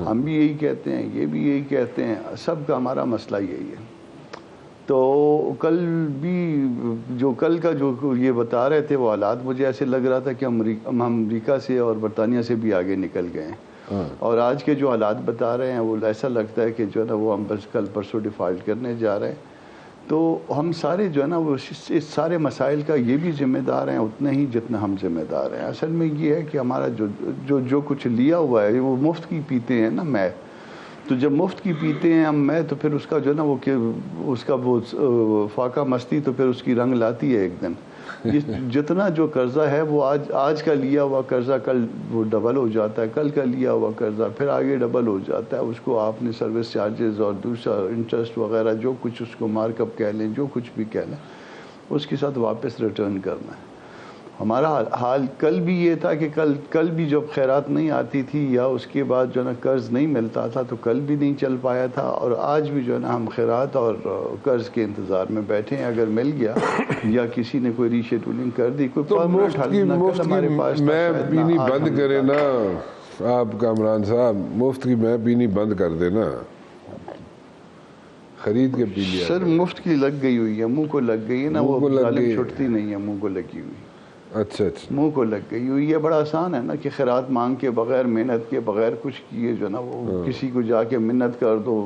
ہم بھی یہی کہتے ہیں، یہ بھی یہی کہتے ہیں، سب کا ہمارا مسئلہ یہی ہے. تو کل کا جو یہ بتا رہے تھے وہ حالات مجھے ایسے لگ رہا تھا کہ ہم امریکہ سے اور برطانیہ سے بھی آگے نکل گئے ہیں. اور آج کے جو حالات بتا رہے ہیں وہ ایسا لگتا ہے کہ جو ہے نا وہ ہم بس کل پرسوں ڈیفالٹ کرنے جا رہے ہیں. تو ہم سارے جو ہے نا وہ اس سارے مسائل کا یہ بھی ذمہ دار ہیں اتنے ہی جتنا ہم ذمہ دار ہیں. اصل میں یہ ہے کہ ہمارا جو کچھ لیا ہوا ہے وہ مفت کی پیتے ہیں نا میں. تو جب مفت کی پیتے ہیں ہم میں، تو پھر اس کا جو ہے نا اس کا وہ فاقہ مستی تو پھر اس کی رنگ لاتی ہے ایک دن. جتنا جو قرضہ ہے وہ آج کا لیا ہوا قرضہ کل وہ ڈبل ہو جاتا ہے، کل کا لیا ہوا قرضہ پھر آگے ڈبل ہو جاتا ہے. اس کو آپ نے سروس چارجز اور دوسرا انٹرسٹ وغیرہ جو کچھ اس کو مارک اپ کہہ لیں، جو کچھ بھی کہہ لیں، اس کے ساتھ واپس ریٹرن کرنا ہے. ہمارا حال کل بھی یہ تھا کہ کل بھی جب خیرات نہیں آتی تھی یا اس کے بعد جو ہے نا قرض نہیں ملتا تھا تو کل بھی نہیں چل پایا تھا، اور آج بھی جو ہے نا ہم خیرات اور قرض کے انتظار میں بیٹھے ہیں. اگر مل گیا یا کسی نے کوئی ری شیڈولنگ کر دی، کوئی مفت کی میں پینی بند کرے نا آپ کامران صاحب، مفت کی میں پینی بند کر دے نا، خرید کے پی لیا. سر مفت کی لگ گئی ہوئی ہے، منہ کو لگ گئی ہے نا، وہ ظالم چھٹتی نہیں ہے، منہ کو لگی ہوئی. اچھا منہ کو لگ گئی ہوئی. یہ بڑا آسان ہے نا کہ خیرات مانگ کے بغیر محنت کے بغیر کچھ کیے جو نا وہ کسی کو جا کے منت کر دو،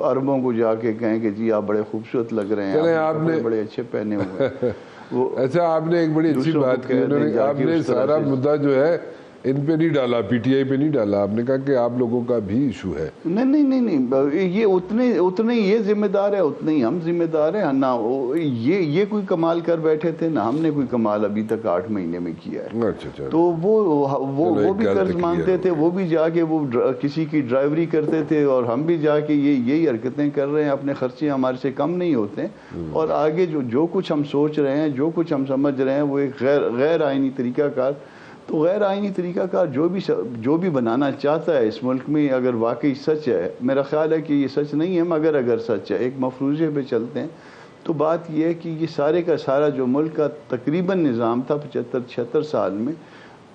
عربوں کو جا کے کہیں کہ جی آپ بڑے خوبصورت لگ رہے ہیں، آپ نے بڑے اچھے پہنے ہوئے. اچھا آپ نے ایک بڑی اچھی بات کی، آپ نے سارا مدعا جو ہے ان پہ نہیں ڈالا, پی ٹی آئی پہ نہیں ڈالا, آپ نے کہا کہ آپ لوگوں کا بھی ایشو ہے. نہیں, یہ اتنے یہ ذمہ دار ہے, اتنے ہی ہم ذمہ دار ہیں. نہ یہ کوئی کمال کر بیٹھے تھے, نہ ہم نے کوئی کمال ابھی تک 8 مہینے میں کیا ہے. تو وہ بھی قرض مانگتے تھے, وہ بھی جا کے وہ کسی کی ڈرائیوری کرتے تھے, اور ہم بھی جا کے یہی حرکتیں کر رہے ہیں. اپنے خرچے ہمارے سے کم نہیں ہوتے, اور آگے جو کچھ ہم سوچ رہے ہیں, جو کچھ ہم سمجھ رہے ہیں, وہ ایک غیر آئینی طریقہ کار. تو غیر آئینی طریقہ کار جو بھی بنانا چاہتا ہے اس ملک میں, اگر واقعی سچ ہے, میرا خیال ہے کہ یہ سچ نہیں ہے مگر اگر سچ ہے, ایک مفروضے پہ چلتے ہیں, تو بات یہ ہے کہ یہ سارے کا سارا جو ملک کا تقریباً نظام تھا 75-76 سال میں,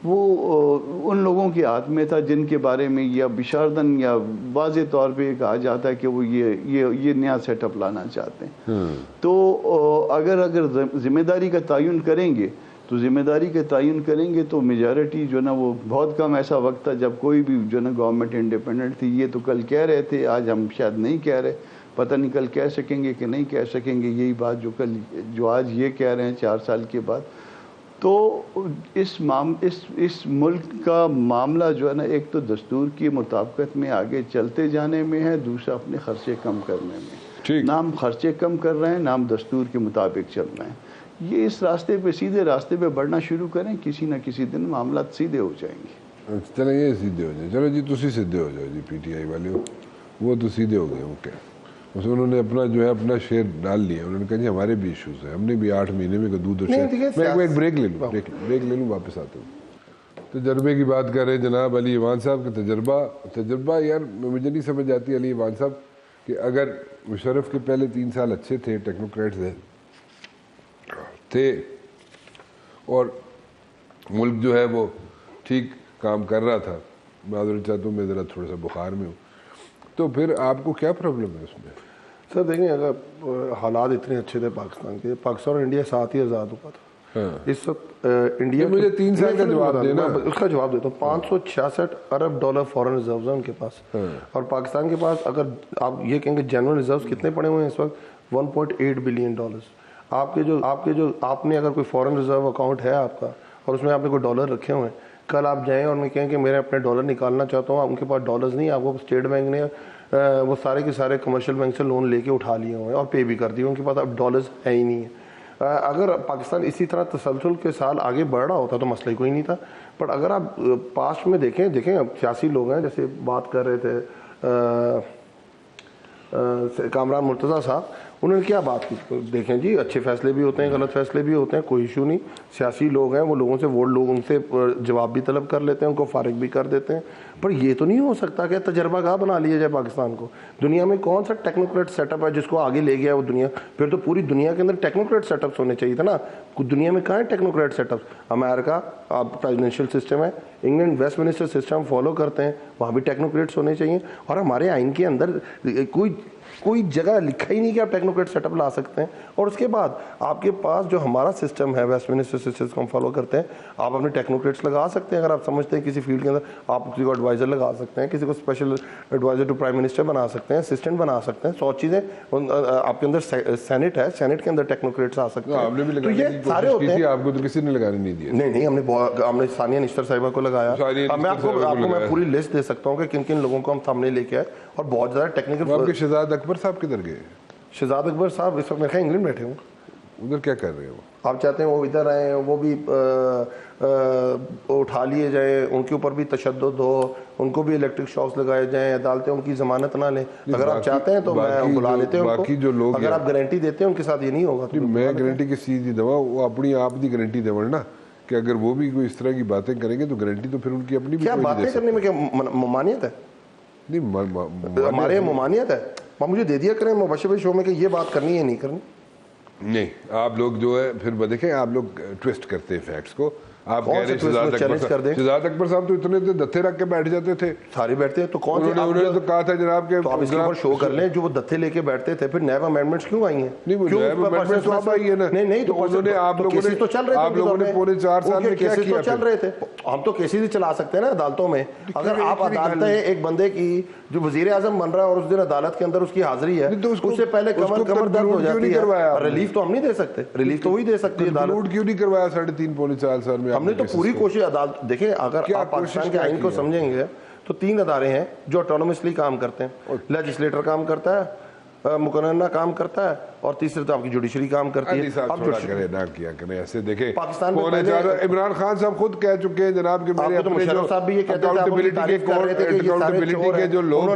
وہ ان لوگوں کے ہاتھ میں تھا جن کے بارے میں یا بشاردن یا واضح طور پہ کہا جاتا ہے کہ وہ یہ نیا سیٹ اپ لانا چاہتے ہیں. تو اگر ذمہ داری کا تعین کریں گے تو میجارٹی جو نا وہ بہت کم ایسا وقت تھا جب کوئی بھی جو نا گورنمنٹ انڈیپینڈنٹ تھی. یہ تو کل کہہ رہے تھے, آج ہم شاید نہیں کہہ رہے, پتہ نہیں کل کہہ سکیں گے کہ نہیں کہہ سکیں گے. یہی بات جو آج یہ کہہ رہے ہیں 4 سال کے بعد. تو اس ملک کا معاملہ جو ہے نا, ایک تو دستور کی مطابقت میں آگے چلتے جانے میں ہے, دوسرا اپنے خرچے کم کرنے میں. نہ ہم خرچے کم کر رہے ہیں, نہ ہم دستور کے مطابق چل رہے ہیں. یہ اس راستے پہ سیدھے راستے پہ بڑھنا شروع کریں, کسی نہ کسی دن معاملات سیدھے ہو جائیں گے. چلیں یہ سیدھے ہو جائیں. چلو جی تسی سیدھے ہو جاؤ جی, پی ٹی آئی والے ہو, وہ تو سیدھے ہو گئے. اوکے, بس انہوں نے اپنا جو ہے اپنا شیئر ڈال لیا. انہوں نے کہا جی ہمارے بھی ایشوز ہیں, ہم نے بھی 8 مہینے میں دودھ اور شیئر. میں ایک بریک لے لوں واپس آتا ہوں. تجربے کی بات کر رہے ہیں جناب علی ایوان صاحب کا. تجربہ یار مجھے نہیں سمجھ آتی علی ایوان صاحب کہ اگر مشرف کے پہلے 3 سال اچھے تھے, ٹیکنوکریٹس تھے, اور ملک جو ہے وہ ٹھیک کام کر رہا تھا, معذرت چاہتا ہوں میں ذرا تھوڑا سا بخار میں ہوں, تو پھر آپ کو کیا پرابلم ہے اس میں؟ سر دیکھیں, اگر حالات اتنے اچھے تھے پاکستان اور انڈیا ساتھ ہی آزاد ہوا تھا. اس وقت انڈیا, مجھے 3 سال کا جواب دینا, اس کا جواب دیتا ہوں. $566 ارب فورن ریزروز ہیں ان کے پاس, اور پاکستان کے پاس اگر آپ یہ کہیں گے جنرل ریزروز کتنے پڑے ہوئے ہیں اس وقت, $1.8 بلین. آپ نے اگر کوئی فورن ریزرو اکاؤنٹ ہے آپ کا, اور اس میں آپ نے کوئی ڈالر رکھے ہوئے ہیں, کل آپ جائیں اور میں کہیں کہ میں اپنے ڈالر نکالنا چاہتا ہوں, ان کے پاس ڈالرز نہیں, آپ کو اسٹیٹ بینک نے وہ سارے کے سارے کمرشل بینک سے لون لے کے اٹھا لیے ہوئے ہیں اور پے بھی کر دیے, ان کے پاس اب ڈالرز ہے ہی نہیں ہے. اگر پاکستان اسی طرح تسلسل کے سال آگے بڑھ رہا ہوتا تو مسئلہ ہی کوئی نہیں تھا. بٹ اگر آپ پاسٹ میں دیکھیں اب سیاسی لوگ ہیں, جیسے بات کر رہے تھے کامران مرتضیٰ صاحب, انہوں نے کیا بات کی. دیکھیں جی, اچھے فیصلے بھی ہوتے ہیں, غلط فیصلے بھی ہوتے ہیں, کوئی ایشو نہیں. سیاسی لوگ ہیں, وہ لوگوں سے ان سے جواب بھی طلب کر لیتے ہیں, ان کو فارغ بھی کر دیتے ہیں. پر یہ تو نہیں ہو سکتا کہ تجربہ گاہ بنا لیا جائے پاکستان کو. دنیا میں کون سا ٹیکنوکریٹ سیٹ اپ ہے جس کو آگے لے گیا وہ دنیا؟ پھر تو پوری دنیا کے اندر ٹیکنوکریٹ سیٹ اپس ہونے چاہیے تھا نا. دنیا میں کہاں ہے ٹیکنوکریٹ سیٹ اپس؟ امریکہ پریزیڈنشیل سسٹم ہے, England Westminster system follow کرتے ہیں, وہاں بھی ٹیکنوکریٹس ہونے چاہیے. اور ہمارے آئین کے اندر کوئی جگہ لکھا ہی نہیں کہ آپ ٹیکنوکریٹ سیٹ اپ لا سکتے ہیں. اور اس کے بعد آپ کے پاس جو ہمارا سسٹم ہے, ویسٹ منسٹر سسٹم ہم فالو کرتے ہیں, آپ اپنے ٹیکنوکریٹس لگا سکتے ہیں. اگر آپ سمجھتے ہیں کسی فیلڈ کے اندر, آپ کسی کو ایڈوائزر لگا سکتے ہیں, کسی کو special adviser to prime minister بنا سکتے ہیں, اسسٹنٹ بنا سکتے ہیں. 100 چیزیں آپ کے اندر سینٹ ہے, سینٹ کے اندر ٹیکنوکریٹس آ سکتے ہیں. تو یہ سارے ہوتے ہیں. آپ کو تو کسی نے لگانے نہیں دیا. نہیں, ہم نے ثانیہ نشتر صاحبہ کو لگایا. میں آپ کو پوری لسٹ دے سکتا ہوں کہ کن کن لوگوں کو ہم سامنے لے کے آئے, اور بہت زیادہ ٹیکنیکل. آپ کے شہزاد اکبر صاحب کدھر گئے؟ شہزاد اکبر صاحب اس وقت میرے خیال انگلینڈ بیٹھے ہوں. ادھر کیا کر رہے ہو آپ چاہتے ہیں وہ ادھر آئیں, وہ بھی اٹھا لیے جائیں, ان کے اوپر بھی تشدد ہو, ان کو بھی الیکٹرک شاکس لگائے جائیں, عدالتیں ان کی ضمانت نہ لیں. اگر آپ چاہتے ہیں تو میں بلا لیتے ہیں ان کو. اگر آپ گارنٹی دیتے ہیں ان کے ساتھ یہ نہیں ہوگا. میں گارنٹی کس چیز کی دوا, وہ اپنی آپ کی گارنٹی دے نا, کہ اگر وہ بھی کوئی اس طرح کی باتیں کریں گے تو گارنٹی تو پھر ان کی اپنی بھی. کیا باتیں کرنے میں کیا ممانعت ہے؟ نہیں, ہمارے ممانعت ہے. آپ مجھے دے دیا کریں مبشر شو میں کہ یہ بات کرنی ہے نہیں کرنی. نہیں, آپ لوگ جو ہے پھر دیکھیں, آپ لوگ ٹویسٹ کرتے ہیں فیکٹس کو. آپ کہہ رہے ہیں شہزاد اکبر صاحب تو اتنے دتھے رکھ کے بیٹھ جاتے تھے, سارے بیٹھتے ہیں. تو کون سے انہوں نے تو کہا تھا جناب کہ آپ اس کے اوپر شو کر لیں جو وہ دتھے لے کے بیٹھتے تھے. پھر نیب امینڈمنٹس کیوں آئی ہیں؟ نہیں, وہ نیب امینڈمنٹس تو اب آئی ہے نا. نہیں, تو انہوں نے آپ لوگوں نے پورے 4 سال میں کیا کیا چل رہے تھے. ہم تو کیسز ہی چلا سکتے ہیں نا عدالتوں میں. اگر آپ عدالتیں ایک بندے کی جو وزیر اعظم بن رہا ہے اور اس دن عدالت کے اندر اس کی حاضری ہے, اس سے پہلے کمر درد ہو جاتی ہے. ریلیف تو ہم نہیں دے سکتے, ریلیف تو وہی دے سکتی ہے عدالت. کیوں نہیں کروایا 3.5 4 سال میں میں ہم نے تو پوری کوشش عدالت دیکھیں اگر آپ پاکستان کے آئین کو سمجھیں گے تو 3 ادارے ہیں جو آٹونومسلی کام کرتے ہیں. لیجسلیٹر کام کرتا ہے, مقننہ کام کرتا ہے, اور تیسرے تو آپ کی جوڈیشری کام کرتی ہے. نہ کیا کریں ایسے. دیکھیں پاکستان میں عمران خان صاحب خود کہہ چکے ہیں جناب کہ میرے اپنے جو اکاؤنٹیبلٹی کے جو لوگ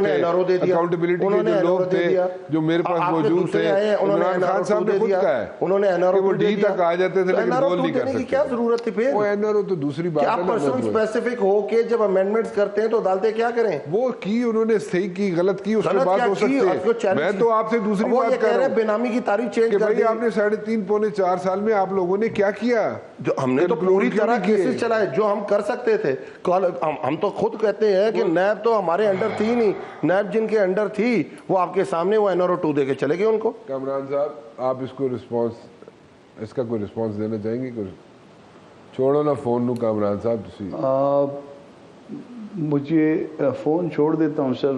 تھے جو میرے پاس موجود تھے, عمران خان صاحب نے خود کہا ہے انہوں نے کہ وہ ڈی تک آ جاتے تھے لیکن گول نہیں کر سکتے. کیا ضرورت تھی پھر وہ NRO تو دوسری بات ہے. آپ پرسنل اسپیسیفک ہو کے جب امینڈمنٹس کرتے ہیں تو عدالتیں کیا کریں؟ وہ کی انہوں نے صحیح کی غلط کی اس کے بعد ہو سکتی ہے. میں تو آپ سے دوسری بات کر رہا ہوں بے نامی کی تاریخ چینج کہ کر بھئی دی. آپ نے 3.5 پونے 4 سال میں آپ لوگوں نے کیا کیا؟ جو ہم نے تو پوری طرح کیسز چلائے جو ہم کر سکتے تھے. ہم تو خود کہتے ہیں کہ نیب تو ہمارے انڈر تھی نہیں, نیب جن کے انڈر تھی وہ آپ کے سامنے وہ NRO 2 دے کے چلے گئے ان کو. کامران صاحب آپ اس کو اس کا کوئی رسپانس دینا چاہیں گے؟ چھوڑو نا فون نو کامران صاحب. مجھے فون چھوڑ دیتا ہوں سر.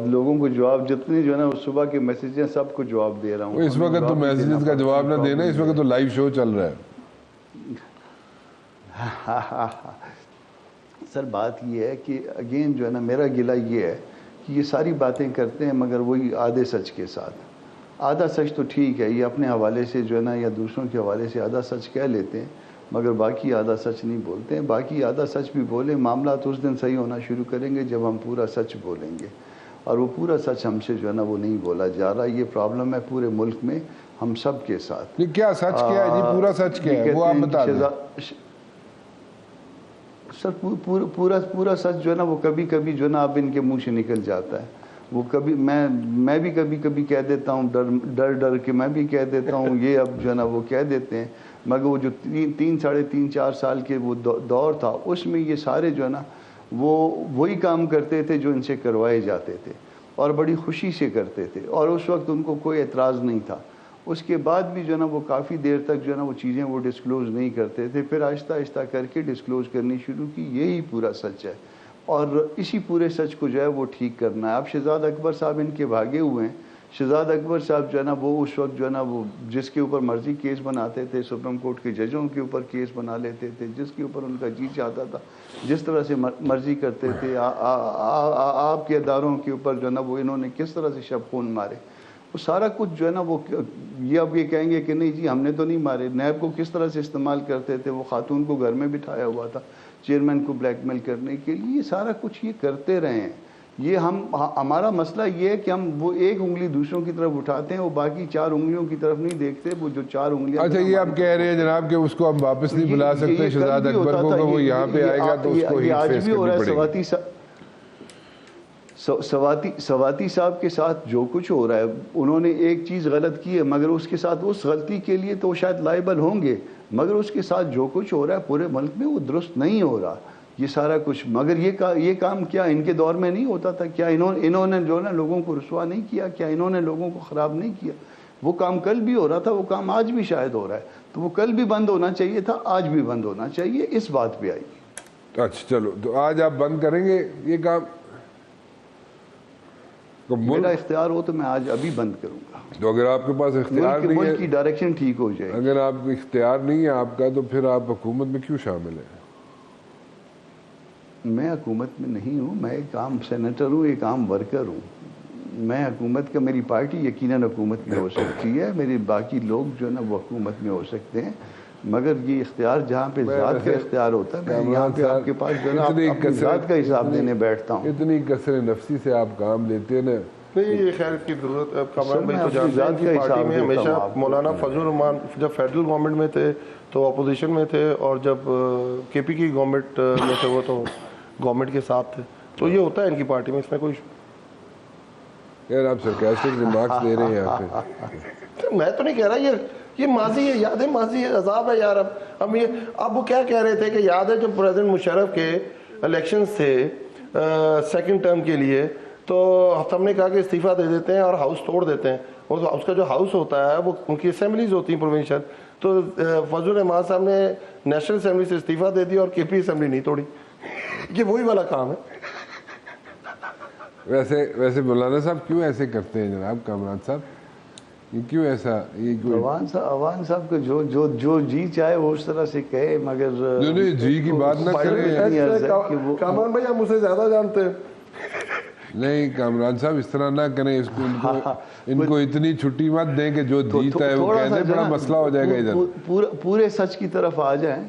لوگوں کو جواب جتنے جو ہے نا صبح کے میسیج ہیں سب کو جواب دے رہا ہوں. اس وقت تو میسیجز کا جواب نہ دینا, اس وقت تو لائیو شو چل رہا ہے. سر بات یہ ہے کہ اگین جو ہے نا میرا گلہ یہ ہے کہ یہ ساری باتیں کرتے ہیں مگر وہی آدھے سچ کے ساتھ. آدھا سچ تو ٹھیک ہے, یہ اپنے حوالے سے جو ہے نا یا دوسروں کے حوالے سے آدھا سچ کہہ لیتے ہیں مگر باقی آدھا سچ نہیں بولتے ہیں. باقی آدھا سچ بھی بولیں, معاملات اس دن صحیح ہونا شروع کریں گے جب ہم پورا سچ بولیں گے, اور وہ پورا سچ ہم سے جو ہے نا وہ نہیں بولا جا رہا. یہ پرابلم ہے پورے ملک میں ہم سب کے ساتھ. کیا سچ کیا ہے جی؟ پورا سچ کیا ہے وہ آپ بتا دیں سر. پورا سچ جو ہے نا وہ کبھی کبھی جو ہے نا اب ان کے منہ سے نکل جاتا ہے. وہ کبھی میں بھی کبھی کہہ دیتا ہوں, ڈر کے میں بھی کہہ دیتا ہوں, یہ اب جو ہے نا وہ کہہ دیتے ہیں. مگر وہ جو 3-4 سال کے وہ دور تھا اس میں یہ سارے جو ہے نا وہ وہی کام کرتے تھے جو ان سے کروائے جاتے تھے اور بڑی خوشی سے کرتے تھے, اور اس وقت ان کو کوئی اعتراض نہیں تھا. اس کے بعد بھی جو ہے نا وہ کافی دیر تک جو ہے نا وہ چیزیں وہ ڈسکلوز نہیں کرتے تھے. پھر آہستہ آہستہ کر کے ڈسکلوز کرنی شروع کی. یہی پورا سچ ہے اور اسی پورے سچ کو جو ہے وہ ٹھیک کرنا ہے. اب شہزاد اکبر صاحب ان کے بھاگے ہوئے ہیں. شہزاد اکبر صاحب جو ہے نا وہ اس وقت جو ہے نا وہ جس کے اوپر مرضی کیس بناتے تھے, سپریم کورٹ کے ججوں کے اوپر کیس بنا لیتے تھے, جس کے اوپر ان کا جی چاہتا تھا جس طرح سے مرضی کرتے تھے. آپ کے اداروں کے اوپر جو ہے نا وہ انہوں نے کس طرح سے شب خون مارے, وہ سارا کچھ جو ہے نا وہ یہ اب یہ کہیں گے کہ نہیں جی ہم نے تو نہیں مارے. نیب کو کس طرح سے استعمال کرتے تھے, وہ خاتون کو گھر میں بٹھایا ہوا تھا چیئرمین کو بلیک میل کرنے کے لیے. یہ سارا کچھ یہ کرتے رہے ہیں. یہ ہمارا مسئلہ یہ ہے کہ ہم وہ ایک انگلی دوسروں کی طرف اٹھاتے ہیں, وہ باقی 4 انگلیوں کی طرف نہیں دیکھتے. وہ جو 4 انگلیاں اچھا یہ آپ کہہ رہے ہیں جناب کہ اس کو ہم واپس نہیں بلا سکتے شہزاد اکبر کو, کہ وہ یہاں پہ آئے گا تو اس کو ہی فیس کرنی پڑے گی. سواتی صاحب کے ساتھ جو کچھ ہو رہا ہے, انہوں نے ایک چیز غلط کی ہے مگر اس کے ساتھ اس غلطی کے لیے تو شاید لائبل ہوں گے, مگر اس کے ساتھ جو کچھ ہو رہا ہے پورے ملک میں وہ درست نہیں ہو رہا یہ سارا کچھ. مگر یہ کام کیا ان کے دور میں نہیں ہوتا تھا؟ کیا انہوں نے جو نا لوگوں کو رسوا نہیں کیا؟ کیا انہوں نے لوگوں کو خراب نہیں کیا؟ وہ کام کل بھی ہو رہا تھا, وہ کام آج بھی شاید ہو رہا ہے. تو وہ کل بھی بند ہونا چاہیے تھا, آج بھی بند ہونا چاہیے. اس بات پہ آئی. اچھا چلو, تو آج آپ بند کریں گے یہ کام؟ میرا اختیار ہو تو میں آج ابھی بند کروں گا. تو اگر آپ کے پاس اختیار نہیں ہے, ملک کی ڈائریکشن ٹھیک ہو جائے, اگر آپ اختیار نہیں ہے آپ کا, تو پھر آپ حکومت میں کیوں شامل ہیں؟ میں حکومت میں نہیں ہوں, میں ایک عام سینیٹر ہوں, ایک عام ورکر ہوں. میں حکومت کا, میری پارٹی یقیناً حکومت میں ہو سکتی ہے, میرے باقی لوگ جو ہے نا وہ حکومت میں ہو سکتے ہیں, مگر یہ اختیار جہاں پہ ذات کا اختیار ہوتا ہے, میں یہاں پہ آپ کے پاس جو ہے نا اپنی ذات کا حساب دینے بیٹھتا ہوں. اتنی کثر نفسی سے آپ کام لیتے ہیں نا. نہیں یہ خیر کی ضرورت ہے. کامران بھائی تو جانتے ہیں کہ پارٹی میں ہمیشہ مولانا فضل الرحمان جب فیڈرل گورنمنٹ میں تھے تو اپوزیشن میں تھے, اور جب کے پی کی گورنمنٹ میں تھے وہ تو گورنمنٹ کے ساتھ تھے. تو یہ ہوتا ہے ان کی پارٹی میں, اس میں کوئی یار آپ سرکاسٹک ریمارکس دے رہے ہیں یہاں پہ. میں تو نہیں کہہ رہا, یہ ماضی ہے, یاد ہے ماضی ہے, عذاب ہے یار. اب وہ کیا کہہ رہے تھے کہ یاد ہے جب پریزیڈنٹ مشرف کے الیکشنز تھے سیکنڈ ٹرم کے لیے, تو ہم نے کہا کہ استعفیٰ دے دیتے ہیں اور ہاؤس توڑ دیتے ہیں. اور اس کا جو ہاؤس ہوتا ہے وہ ان کی اسمبلیز ہوتی ہیں پروونشل, تو فضل الرحمان صاحب نے نیشنل اسمبلی سے استعفیٰ دے دیا اور کے پی اسمبلی نہیں توڑی. یہ وہی والا کام ہے. ویسے مولانا صاحب کیوں ایسے کرتے ہیں جناب کامران صاحب؟ یہ کیوں ایسا؟ یہ عوان صاحب کو جو جی چاہے وہ اس طرح سے کہے، مگر نہیں جی کی بات نہ کریں کامران بھائی، آپ مجھ سے زیادہ جانتے ہیں. نہیں کامران صاحب اس طرح نہ کریں، اس کو ان کو اتنی چھٹی مت دیں کہ جو جیتا ہے وہ کہہ دیں، بڑا مسئلہ ہو جائے گا ادھر. پورے سچ کی طرف آ جائیں،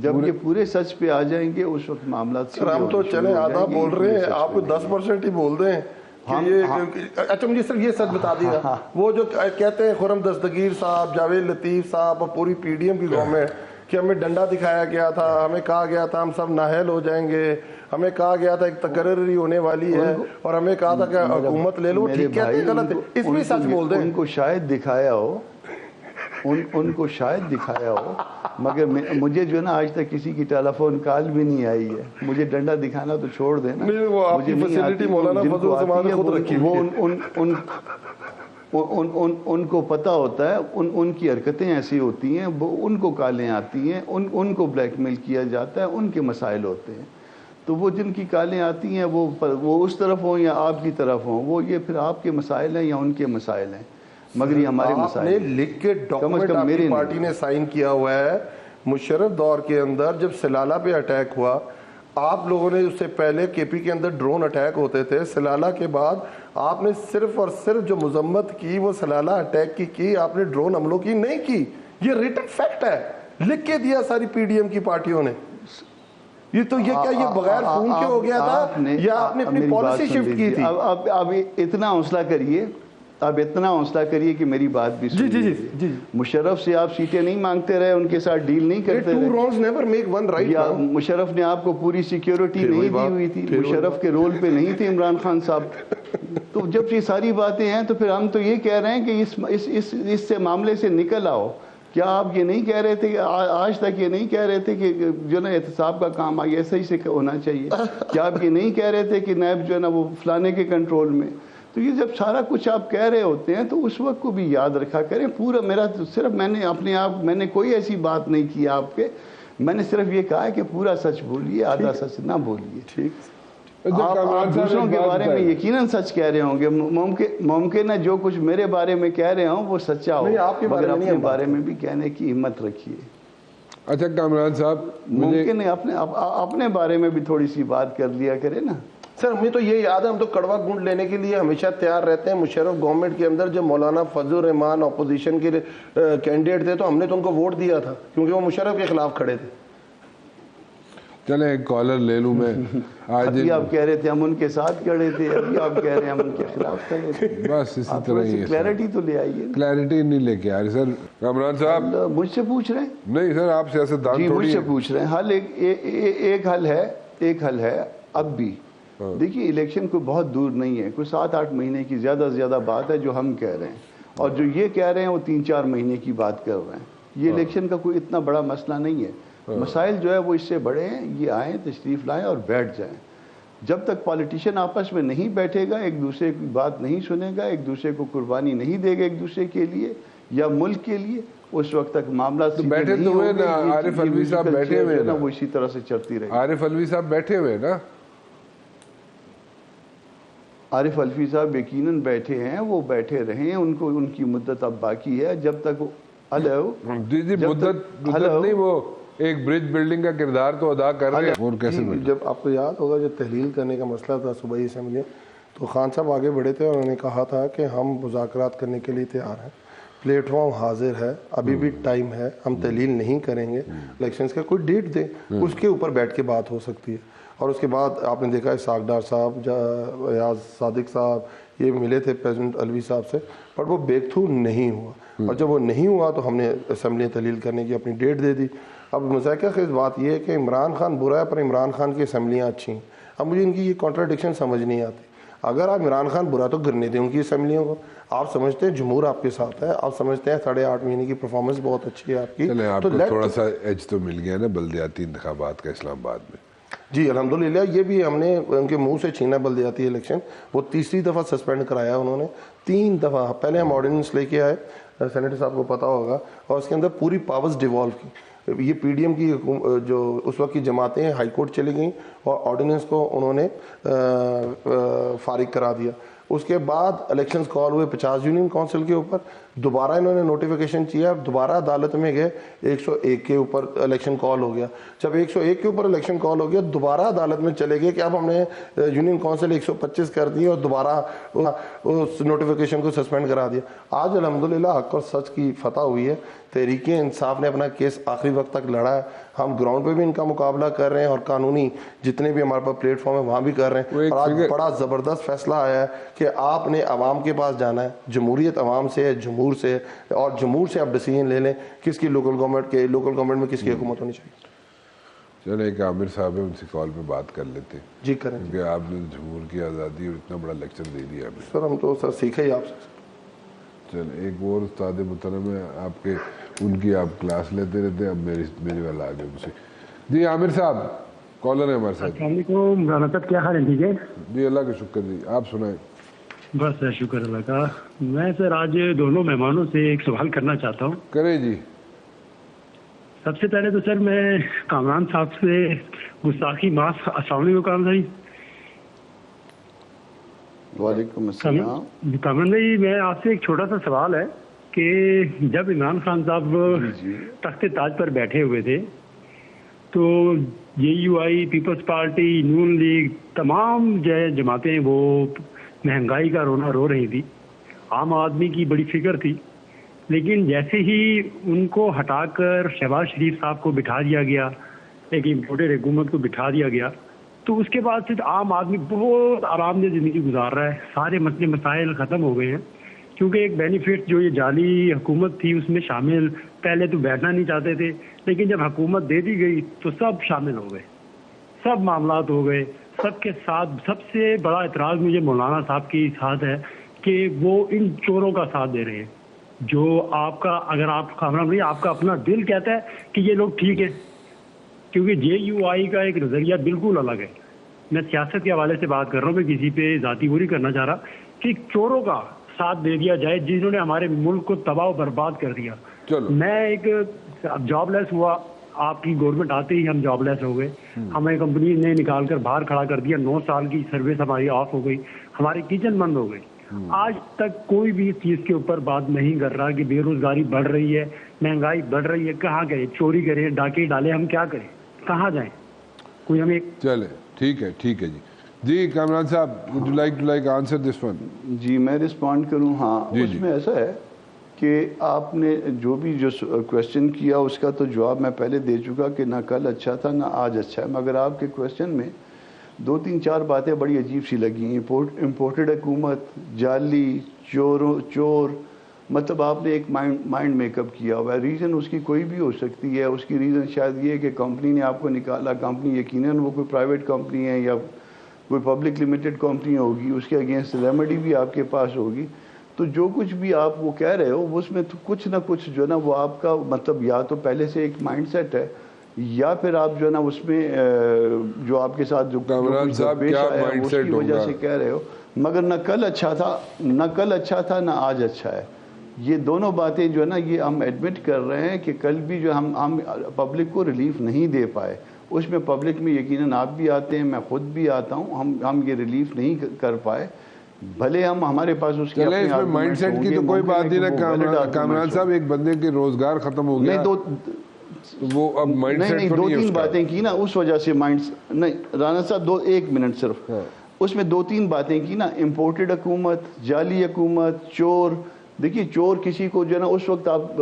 جب یہ پورے سچ پہ آ جائیں گے اس وقت معاملات. ہم تو چلے آدھا بول رہے ہیں، آپ کو 10% ہی بول دیں. اچھا مجھے صرف یہ سچ بتا دیا، وہ جو کہتے ہیں خرم دستگیر صاحب، جاوید لطیف صاحب اور پوری پی ڈی ایم کی گورنمنٹ کہ ہمیں ڈنڈا دکھایا گیا تھا، ہمیں کہا گیا تھا ہم سب نااہل ہو جائیں گے، ہمیں کہا گیا تھا ایک تقرری ہونے والی ہے اور ہمیں کہا تھا کہ حکومت لے لو. ٹھیک کہتے ہیں غلط ہے، اس میں سچ بول دیں. ان کو شاید دکھایا ہو، ان کو شاید دکھایا ہو، مگر مجھے جو ہے نا آج تک کسی کی ٹیلی فون کال بھی نہیں آئی ہے. مجھے ڈنڈا دکھانا تو چھوڑ دینا، وہ آپ کی فیسلٹی مولانا فضل الرحمان نے خود رکھی ان کو پتہ ہوتا ہے، ان کی حرکتیں ایسی ہوتی ہیں، ان کو کالیں آتی ہیں، ان کو بلیک میل کیا جاتا ہے، ان کے مسائل ہوتے ہیں. تو وہ جن کی کالیں آتی ہیں وہ اس طرف ہوں یا آپ کی طرف ہوں، وہ یہ پھر آپ کے مسائل ہیں یا ان کے مسائل ہیں، مگر یہ ہمارے مسائل ہیں. لکھ کے ڈاکومنٹ آپ کی پارٹی نے سائن کیا ہوا ہے. مشرف دور کے اندر جب سلالہ پہ اٹیک ہوا، آپ لوگوں نے اس سے پہلے کے پی کے اندر ڈرون اٹیک ہوتے تھے. سلالہ کے بعد آپ نے صرف اور صرف جو مذمت کی وہ سلالہ اٹیک کی، آپ نے ڈرون حملوں کی نہیں کی. یہ ریٹن فیکٹ ہے، لکھ کے دیا ساری پی ڈی ایم کی پارٹیوں نے. یہ تو یہ کیا یہ بغیر خون کے ہو گیا تھا یا آپ نے اپنی پالیسی شفٹ کی تھی؟ اب اتنا حوصلہ کریے، اب اتنا حوصلہ کریے کہ میری بات بھی سنیے. جی مشرف سے آپ سیٹیں نہیں مانگتے رہے، ان کے ساتھ ڈیل نہیں کرتے رہے، یا مشرف نے آپ کو پوری سیکیورٹی نہیں دی ہوئی تھی، مشرف کے رول پہ نہیں تھے عمران خان صاحب. تو جب یہ ساری باتیں ہیں تو پھر ہم تو یہ کہہ رہے ہیں کہ اس سے معاملے سے نکل آؤ. کیا آپ یہ نہیں کہہ رہے تھے کہ آج تک یہ نہیں کہہ رہے تھے کہ جو نا احتساب کا کام ایسے ہی سے ہونا چاہیے؟ کیا آپ یہ نہیں کہہ رہے تھے کہ نیب جو ہے نا وہ فلانے کے کنٹرول میں؟ تو یہ جب سارا کچھ آپ کہہ رہے ہوتے ہیں تو اس وقت کو بھی یاد رکھا کریں. پورا میرا صرف میں نے کوئی ایسی بات نہیں کی آپ کے، میں نے صرف یہ کہا ہے کہ پورا سچ بولیے، آدھا سچ نہ بولیے. ٹھیک، آپ دوسروں کے بارے میں یقیناً سچ کہہ رہے ہوں گے، ممکن ہے جو کچھ میرے بارے میں کہہ رہے ہوں وہ سچا ہو، مگر اپنے بارے میں بھی کہنے کی ہمت رکھیے. اچھا کامران صاحب، ممکن ہے اپنے بارے میں بھی تھوڑی سی بات کر لیا کرے نا. سر ہمیں تو یہ یاد ہے، ہم تو کڑوا گونٹ لینے کے لیے ہمیشہ تیار رہتے ہیں. مشرف گورنمنٹ کے اندر جب مولانا فضل الرحمان اپوزیشن کے کینڈیڈیٹ تھے تو ہم نے تو ان کو ووٹ دیا تھا کیونکہ وہ مشرف کے خلاف کھڑے تھے. چلیں ایک کالر لے لوں میں. ابھی آپ کہہ رہے تھے ہم ان کے ساتھ کھڑے تھے، ابھی آپ کہہ رہے ہیں ہم ان کے خلاف کھڑے تھے. بس اسی طرح ہی کلیئرٹی تو لے آئیے. کلیئرٹی نہیں لے کے آ رہی سر. کامران صاحب مجھ سے پوچھ رہے ہیں؟ نہیں سر، آپ سیاستدان جی مجھ سے پوچھ رہے ہیں. حل ایک حل ہے اب بھی. دیکھیے الیکشن کوئی بہت دور نہیں ہے، کوئی 7-8 مہینے کی زیادہ سے زیادہ بات ہے جو ہم کہہ رہے ہیں، اور جو یہ کہہ رہے ہیں وہ 3-4 مہینے کی بات کر رہے ہیں. یہ الیکشن کا کوئی اتنا بڑا مسئلہ نہیں ہے. مسائل جو ہے وہ اس سے بڑے ہیں. یہ آئیں، تشریف لائیں اور بیٹھ جائیں. جب تک پالیٹیشین آپس میں نہیں بیٹھے گا، ایک دوسرے کی بات نہیں سنے گا، ایک دوسرے کو قربانی نہیں دے گا ایک دوسرے کے لیے یا ملک کے لیے، اس وقت تک معاملات بیٹھے تو ہوئے نا. عارف الوی صاحب بیٹھے ہوئے نا، وہ اسی طرح سے چلتی رہے. عارف الوی صاحب بیٹھے ہوئے نا. عارف الوی صاحب یقیناً بیٹھے ہیں، وہ بیٹھے رہیں. ان کی مدت اب باقی ہے. جب تک مدت نہیں، وہ ایک برج بلڈنگ کا کردار تو ادا کر رہے ہیں. اور کیسے جب آپ کو یاد ہوگا جب تحلیل کرنے کا مسئلہ تھا صوبائی اسمبلی، تو خان صاحب آگے بڑھے تھے اور انہوں نے کہا تھا کہ ہم مذاکرات کرنے کے لیے تیار ہیں، پلیٹ فارم حاضر ہے، ابھی بھی ٹائم ہے، ہم تحلیل نہیں کریں گے، الیکشنز کا کوئی ڈیٹ دیں، اس کے اوپر بیٹھ کے بات ہو سکتی ہے. اور اس کے بعد آپ نے دیکھا اسحاق ڈار صاحب، ایاز صادق صاحب، یہ ملے تھے پریزیڈنٹ الوی صاحب سے، پر وہ بیک تھرو نہیں ہوا. اور جب وہ نہیں ہوا تو ہم نے اسمبلی تحلیل کرنے کی اپنی ڈیٹ دے دی. اب مذاکرہ خیز بات یہ ہے کہ عمران خان برا ہے پر عمران خان کی اسمبلیاں اچھی ہیں. اب مجھے ان کی یہ کانٹراڈکشن سمجھ نہیں آتی. اگر آپ عمران خان برا تو گرنے دیں ان کی اسمبلیوں کو. آپ سمجھتے ہیں جمہور آپ کے ساتھ ہے، آپ سمجھتے ہیں 8.5 مہینے کی پرفارمنس بہت اچھی ہے آپ کی، تو تھوڑا سا ایج تو مل گیا نا بلدیاتی انتخابات کا اسلام آباد میں. جی الحمدللہ، یہ بھی ہم نے ان کے منہ سے چھینا بلدیاتی الیکشن. وہ تیسری دفعہ سسپینڈ کرایا انہوں نے، 3 دفعہ. پہلے ہم آرڈیننس لے کے آئے، سینیٹر صاحب کو پتا ہوگا، اور اس کے اندر پوری پاورز ڈیوالو کی. یہ پی ڈی ایم کی جو اس وقت کی جماعتیں ہائی کورٹ چلی گئیں اور آرڈیننس کو انہوں نے فارغ کرا دیا. اس کے بعد الیکشنز کال ہوئے 50 یونین کونسل کے اوپر, دوبارہ انہوں نے نوٹیفیکیشن کیا, دوبارہ عدالت میں گئے, 101 کے اوپر الیکشن کال ہو گیا. جب 101 کے اوپر الیکشن کال ہو گیا, دوبارہ عدالت میں چلے گئے کہ اب ہم نے یونین کونسل 125 کر دی اور دوبارہ اس نوٹیفیکیشن کو سسپینڈ کرا دیا. آج الحمدللہ حق اور سچ کی فتح ہوئی ہے. تحریک انصاف نے اپنا کیس آخری وقت تک لڑا ہے. ہم گراؤنڈ پہ بھی ان کا مقابلہ کر رہے ہیں اور قانونی جتنے بھی ہمارے پاس پلیٹ فارم ہے وہاں بھی کر رہے ہیں. اور آج بڑا زبردست فیصلہ آیا ہے کہ آپ نے عوام کے پاس جانا ہے. جمہوریت عوام سے ہے, جمہور سے, اور جمہور سے آپ ڈیسیجن لے لیں کس کی لوکل گورنمنٹ میں کس کی حکومت ہونی چاہیے. چلیں ایک عامر صاحب ہے, ان سے کال پہ بات کر لیتے. جی کریں. کیونکہ آپ نے جمہور کی آزادی اور اتنا بڑا لیکچر دے دیا ہمیں. سر ہم تو سر سیکھے ہی آپ سے. چلیں ایک اور استاد محترم ہے آپ کے, ان کی آپ کلاس لیتے رہتے ہیں, اب میرے والا آ گئے ان سے. جی عامر صاحب کالر ہے ہمارے ساتھ. السلام علیکم رانا صاحب, کیا حال ہے؟ ٹھیک ہے جی اللہ کا شکر. جی آپ سنائیں. بس شکر اللہ کا. میں سر آج دونوں مہمانوں سے ایک سوال کرنا چاہتا ہوں. کریں جی. سب سے پہلے تو سر میں کامران صاحب سے گستاخی معاف. السلام علیکم کامران بھائی. وعلیکم السلام. کامران بھائی میں آپ سے ایک چھوٹا سا سوال ہے کہ جب عمران خان صاحب تخت تاج پر بیٹھے ہوئے تھے تو JUI, پیپلز پارٹی, نون لیگ, تمام جماعتیں وہ مہنگائی کا رونا رو رہی تھی. عام آدمی کی بڑی فکر تھی. لیکن جیسے ہی ان کو ہٹا کر شہباز شریف صاحب کو بٹھا دیا گیا, ایک امپورٹڈ حکومت کو بٹھا دیا گیا, تو اس کے بعد سے عام آدمی بہت آرام دہ زندگی گزار رہا ہے. سارے مسئلے مسائل ختم ہو گئے ہیں کیونکہ ایک بینیفٹ جو یہ جعلی حکومت تھی اس میں شامل, پہلے تو بیٹھنا نہیں چاہتے تھے لیکن جب حکومت دے دی گئی تو سب شامل ہو گئے, سب معاملات ہو گئے سب کے ساتھ. سب سے بڑا اعتراض مجھے مولانا صاحب کی ساتھ ہے کہ وہ ان چوروں کا ساتھ دے رہے ہیں. جو آپ کا, اگر آپ کامران بھائی آپ کا اپنا دل کہتا ہے کہ یہ لوگ ٹھیک ہے, کیونکہ JUI کا ایک نظریہ بالکل الگ ہے. میں سیاست کے حوالے سے بات کر رہا ہوں, میں کسی پہ ذاتی وہ نہیں کرنا چاہ رہا کہ چوروں کا ساتھ دے دیا جائے جنہوں نے ہمارے ملک کو تباہ و برباد کر دیا. میں ایک جاب لیس ہوا, آپ کی گورنمنٹ آتے ہی ہم جاب لیس ہو گئے. ہمیں کمپنی نے نکال کر باہر کھڑا کر دیا, 9 سال کی سروس ہماری آف ہو گئی, ہماری کچن بند ہو گئی. آج تک کوئی بھی اس چیز کے اوپر بات نہیں کر رہا کہ بے روزگاری بڑھ رہی ہے, مہنگائی بڑھ رہی ہے. کہاں گئے؟ چوری کریں, ڈاکے ڈالے, ہم کیا کریں, کہاں جائیں؟ کوئی ہمیں. چلے ٹھیک ہے جی. جی کامران صاحب would you like to answer this one؟ جی میں رسپونڈ کروں. ہاں اس میں ایسا ہے کہ آپ نے جو بھی کویشچن کیا اس کا تو جواب میں پہلے دے چکا کہ نہ کل اچھا تھا نہ آج اچھا ہے. مگر آپ کے کویشچن میں 2-3-4 باتیں بڑی عجیب سی لگی. امپورٹڈ حکومت, جعلی, چور, مطلب آپ نے ایک مائنڈ میک اپ کیا ہوا ہے. ریزن اس کی کوئی بھی ہو سکتی ہے. اس کی ریزن شاید یہ ہے کہ کمپنی نے آپ کو نکالا. کمپنی یقیناً وہ کوئی پرائیویٹ کمپنی ہے یا کوئی پبلک لمیٹڈ کمپنی ہوگی, اس کے اگینسٹ ریمیڈی بھی آپ کے پاس ہوگی. تو جو کچھ بھی آپ وہ کہہ رہے ہو اس میں تو کچھ نہ کچھ جو ہے نا وہ آپ کا مطلب یا تو پہلے سے ایک مائنڈ سیٹ ہے یا پھر آپ جو ہے نا اس میں جو آپ کے ساتھ جو پیش آیا ہے اس کی وجہ سے کہہ رہے ہو. مگر نہ کل اچھا تھا نہ آج اچھا ہے. یہ دونوں باتیں جو ہے نا یہ ہم ایڈمٹ کر رہے ہیں کہ کل بھی جو ہم پبلک کو ریلیف نہیں دے پائے. اس میں پبلک میں یقیناً آپ بھی آتے ہیں, میں خود بھی آتا ہوں, ہم یہ ریلیف نہیں کر پائے. بھلے ہمارے پاس اس کے اپنے مائنڈ سیٹ کی تو کوئی بات نہیں نا کامران صاحب. ایک بندے کے روزگار ختم ہو گیا, وہ اب مائنڈ سیٹ نہیں 2-3 باتیں کی نا اس وجہ سے مائنڈ نہیں. رانا صاحب 1 منٹ صرف, اس میں 2-3 باتیں کی نا. امپورٹڈ حکومت, جعلی حکومت, چور. دیکھیے چور کسی کو جو ہے نا اس وقت آپ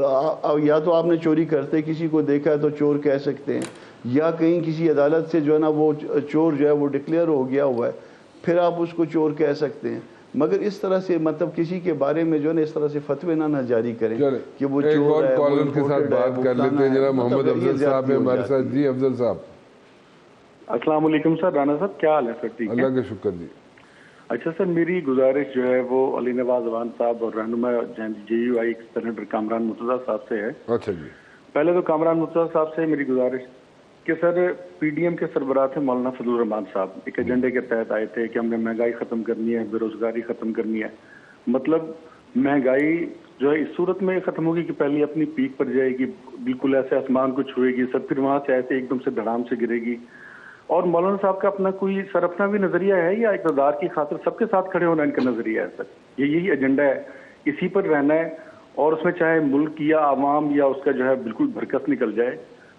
یا تو آپ نے چوری کرتے کسی کو دیکھا ہے تو چور کہہ سکتے ہیں, یا کہیں کسی عدالت سے جو ہے نا وہ چور جو ہے وہ ڈکلیئر ہو گیا ہوا ہے پھر آپ اس کو چور کہہ سکتے ہیں. مگر اس طرح سے مطلب کسی کے بارے میں جو ہے نا اس طرح سے فتوے نہ جاری کریں کہ وہ چور ہے. کالر کے ساتھ بات کر لیتے ہیں جناب محمد افضل صاحب ہیں ہمارے ساتھ. جی افضل صاحب. السلام علیکم سر. رانا صاحب کیا حال ہے سر؟ ٹھیک ہے اللہ کا شکر. جی اچھا سر, میری گزارش جو ہے وہ علی نواز اوان صاحب اور رہنما JUI سینیٹر کامران مرتضیٰ صاحب سے ہے. اچھا جی. پہلے تو کامران مرتضیٰ صاحب سے میری گزارش کہ سر PDM کے سربراہ تھے مولانا فضل الرحمان صاحب, ایک ایجنڈے کے تحت آئے تھے کہ ہم نے مہنگائی ختم کرنی ہے, بے روزگاری ختم کرنی ہے. مطلب مہنگائی جو ہے اس صورت میں ختم ہوگی کہ پہلے اپنی پیک پر جائے گی, بالکل ایسے آسمان کو چھوئے گی, سب پھر وہاں سے ایسے ایک دم سے دھڑام سے گرے گی. اور مولانا صاحب کا اپنا کوئی سر اپنا بھی نظریہ ہے یا اقتدار کی خاطر سب کے ساتھ کھڑے ہونا ان کا نظریہ ہے سر؟ یہی ایجنڈا ہے، اسی پر رہنا ہے، اور اس میں چاہے ملک یا عوام یا اس کا جو ہے بالکل بھرکس نکل جائے؟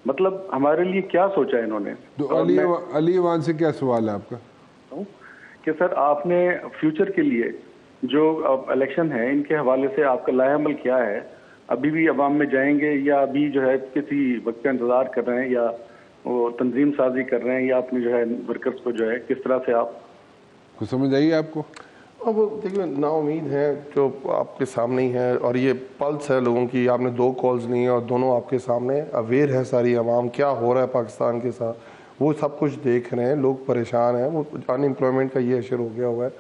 مطلب ہمارے لیے کیا سوچا ہے انہوں نے؟ تو علی ایوان سے کیا سوال ہے آپ کا کہ سر آپ نے فیوچر کے لیے جو الیکشن ہے ان کے حوالے سے آپ کا لائحہ عمل کیا ہے؟ ابھی بھی عوام میں جائیں گے یا ابھی جو ہے کسی وقت کا انتظار کر رہے ہیں یا وہ تنظیم سازی کر رہے ہیں یا اپنے جو ہے ورکرز کو جو ہے کس طرح سے آپ کو سمجھ آئیے آپ کو؟ اب دیکھیے نا امید ہے جو آپ کے سامنے ہی ہے، اور یہ پلس ہے لوگوں کی. آپ نے 2 کالز لی ہیں اور دونوں آپ کے سامنے، اویئر ہے ساری عوام کیا ہو رہا ہے پاکستان کے ساتھ، وہ سب کچھ دیکھ رہے ہیں. لوگ پریشان ہیں، وہ ان ایمپلائمنٹ کا یہ اشر ہو گیا ہوا ہے.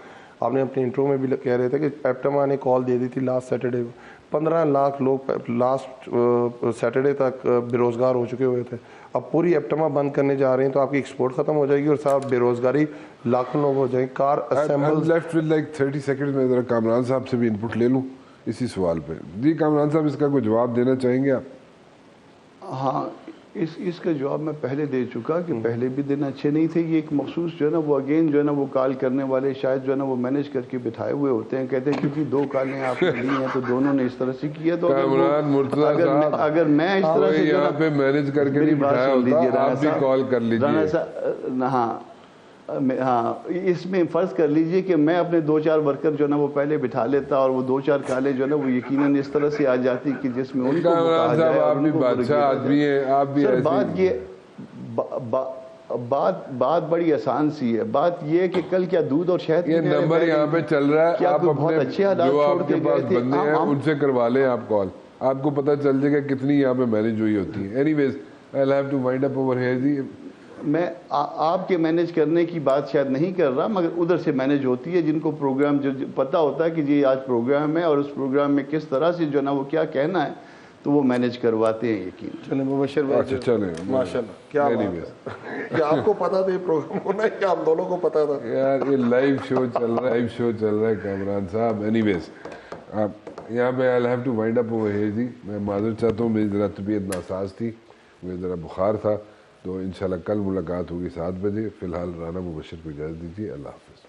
آپ نے اپنے انٹرو میں بھی کہہ رہے تھے کہ ایپٹما نے کال دے دی تھی لاسٹ سیٹرڈے، 15 لاکھ لوگ لاسٹ سیٹرڈے تک بے روزگار ہو چکے ہوئے تھے. اب پوری ایپٹما بند کرنے جا رہے ہیں تو آپ کی ایکسپورٹ ختم ہو جائے گی اور صاحب بے روزگاری لاکھوں لوگ ہو جائیں. Car assemble left with like 30 second میں ذرا کامران صاحب سے بھی انپٹ لے لوں اسی سوال پہ. جی کامران صاحب اس کا کوئی جواب دینا چاہیں گے آپ؟ ہاں اس کا جواب میں پہلے دے چکا کہ پہلے بھی دن اچھے نہیں تھے. یہ ایک مخصوص جو ہے نا وہ اگین جو ہے نا وہ کال کرنے والے شاید جو ہے نا وہ مینیج کر کے بٹھائے ہوئے ہوتے ہیں. کہتے ہیں کیونکہ 2 کالیں آپ نے لی ہیں تو دونوں نے اس طرح سے کیا. تو اگر میں اس طرح سے یہاں پہ مینیج کر کے بٹھایا ہوتا آپ بھی کال کر لیجیے. ہاں اس میں فرض کر لیجئے کہ میں اپنے 2-4 ورکر جو ہے نا وہ پہلے بٹھا لیتا اور وہ 2-4 کالیں جو ہے نا وہ یقیناً اس طرح سے آ جاتی کہ جس میں ان کو کہا جائے. آپ بھی بادشاہ آدمی ہیں، آپ بھی بات بڑی آسان سی ہے. بات یہ ہے کہ کل کیا دودھ اور شہد یہ نمبر یہاں پہ چل رہا ہے، آپ بہت اچھے حالات جو چھوڑ آپ کے کے پاس گئے تھے بندے ہیں ان سے کروا لیں آپ کال، آپ کو پتہ چل جائے گا کتنی یہاں پہ مینیج ہوئی ہوتی ہے. Anyways I'll have to wind up over here. جی میں آپ کے مینیج کرنے کی بات شاید نہیں کر رہا، مگر ادھر سے مینیج ہوتی ہے جن کو پروگرام جو پتہ ہوتا ہے کہ جی آج پروگرام ہے اور اس پروگرام میں کس طرح سے جو ہے نا وہ کیا کہنا ہے تو وہ مینیج کرواتے ہیں. یقین چلیں مبشر بھائی. اچھا چلیں ماشاءاللہ کیا کیا آپ کو پتا تھا یہ پروگرام ہونا ہے کہ ہم دونوں کو پتا تھا؟ یار یہ لائیو شو چل رہا ہے کامران صاحب. اینی ویز آپ یہاں پہ I'll have to wind up over here. جی میں معذرت چاہتا ہوں، میری ذرا طبیعت ناساز تھی، مجھے ذرا بخار تھا. تو انشاءاللہ کل ملاقات ہوگی 7 بجے. فی الحال رانا مبشر کو اجازت دیجیے. اللہ حافظ.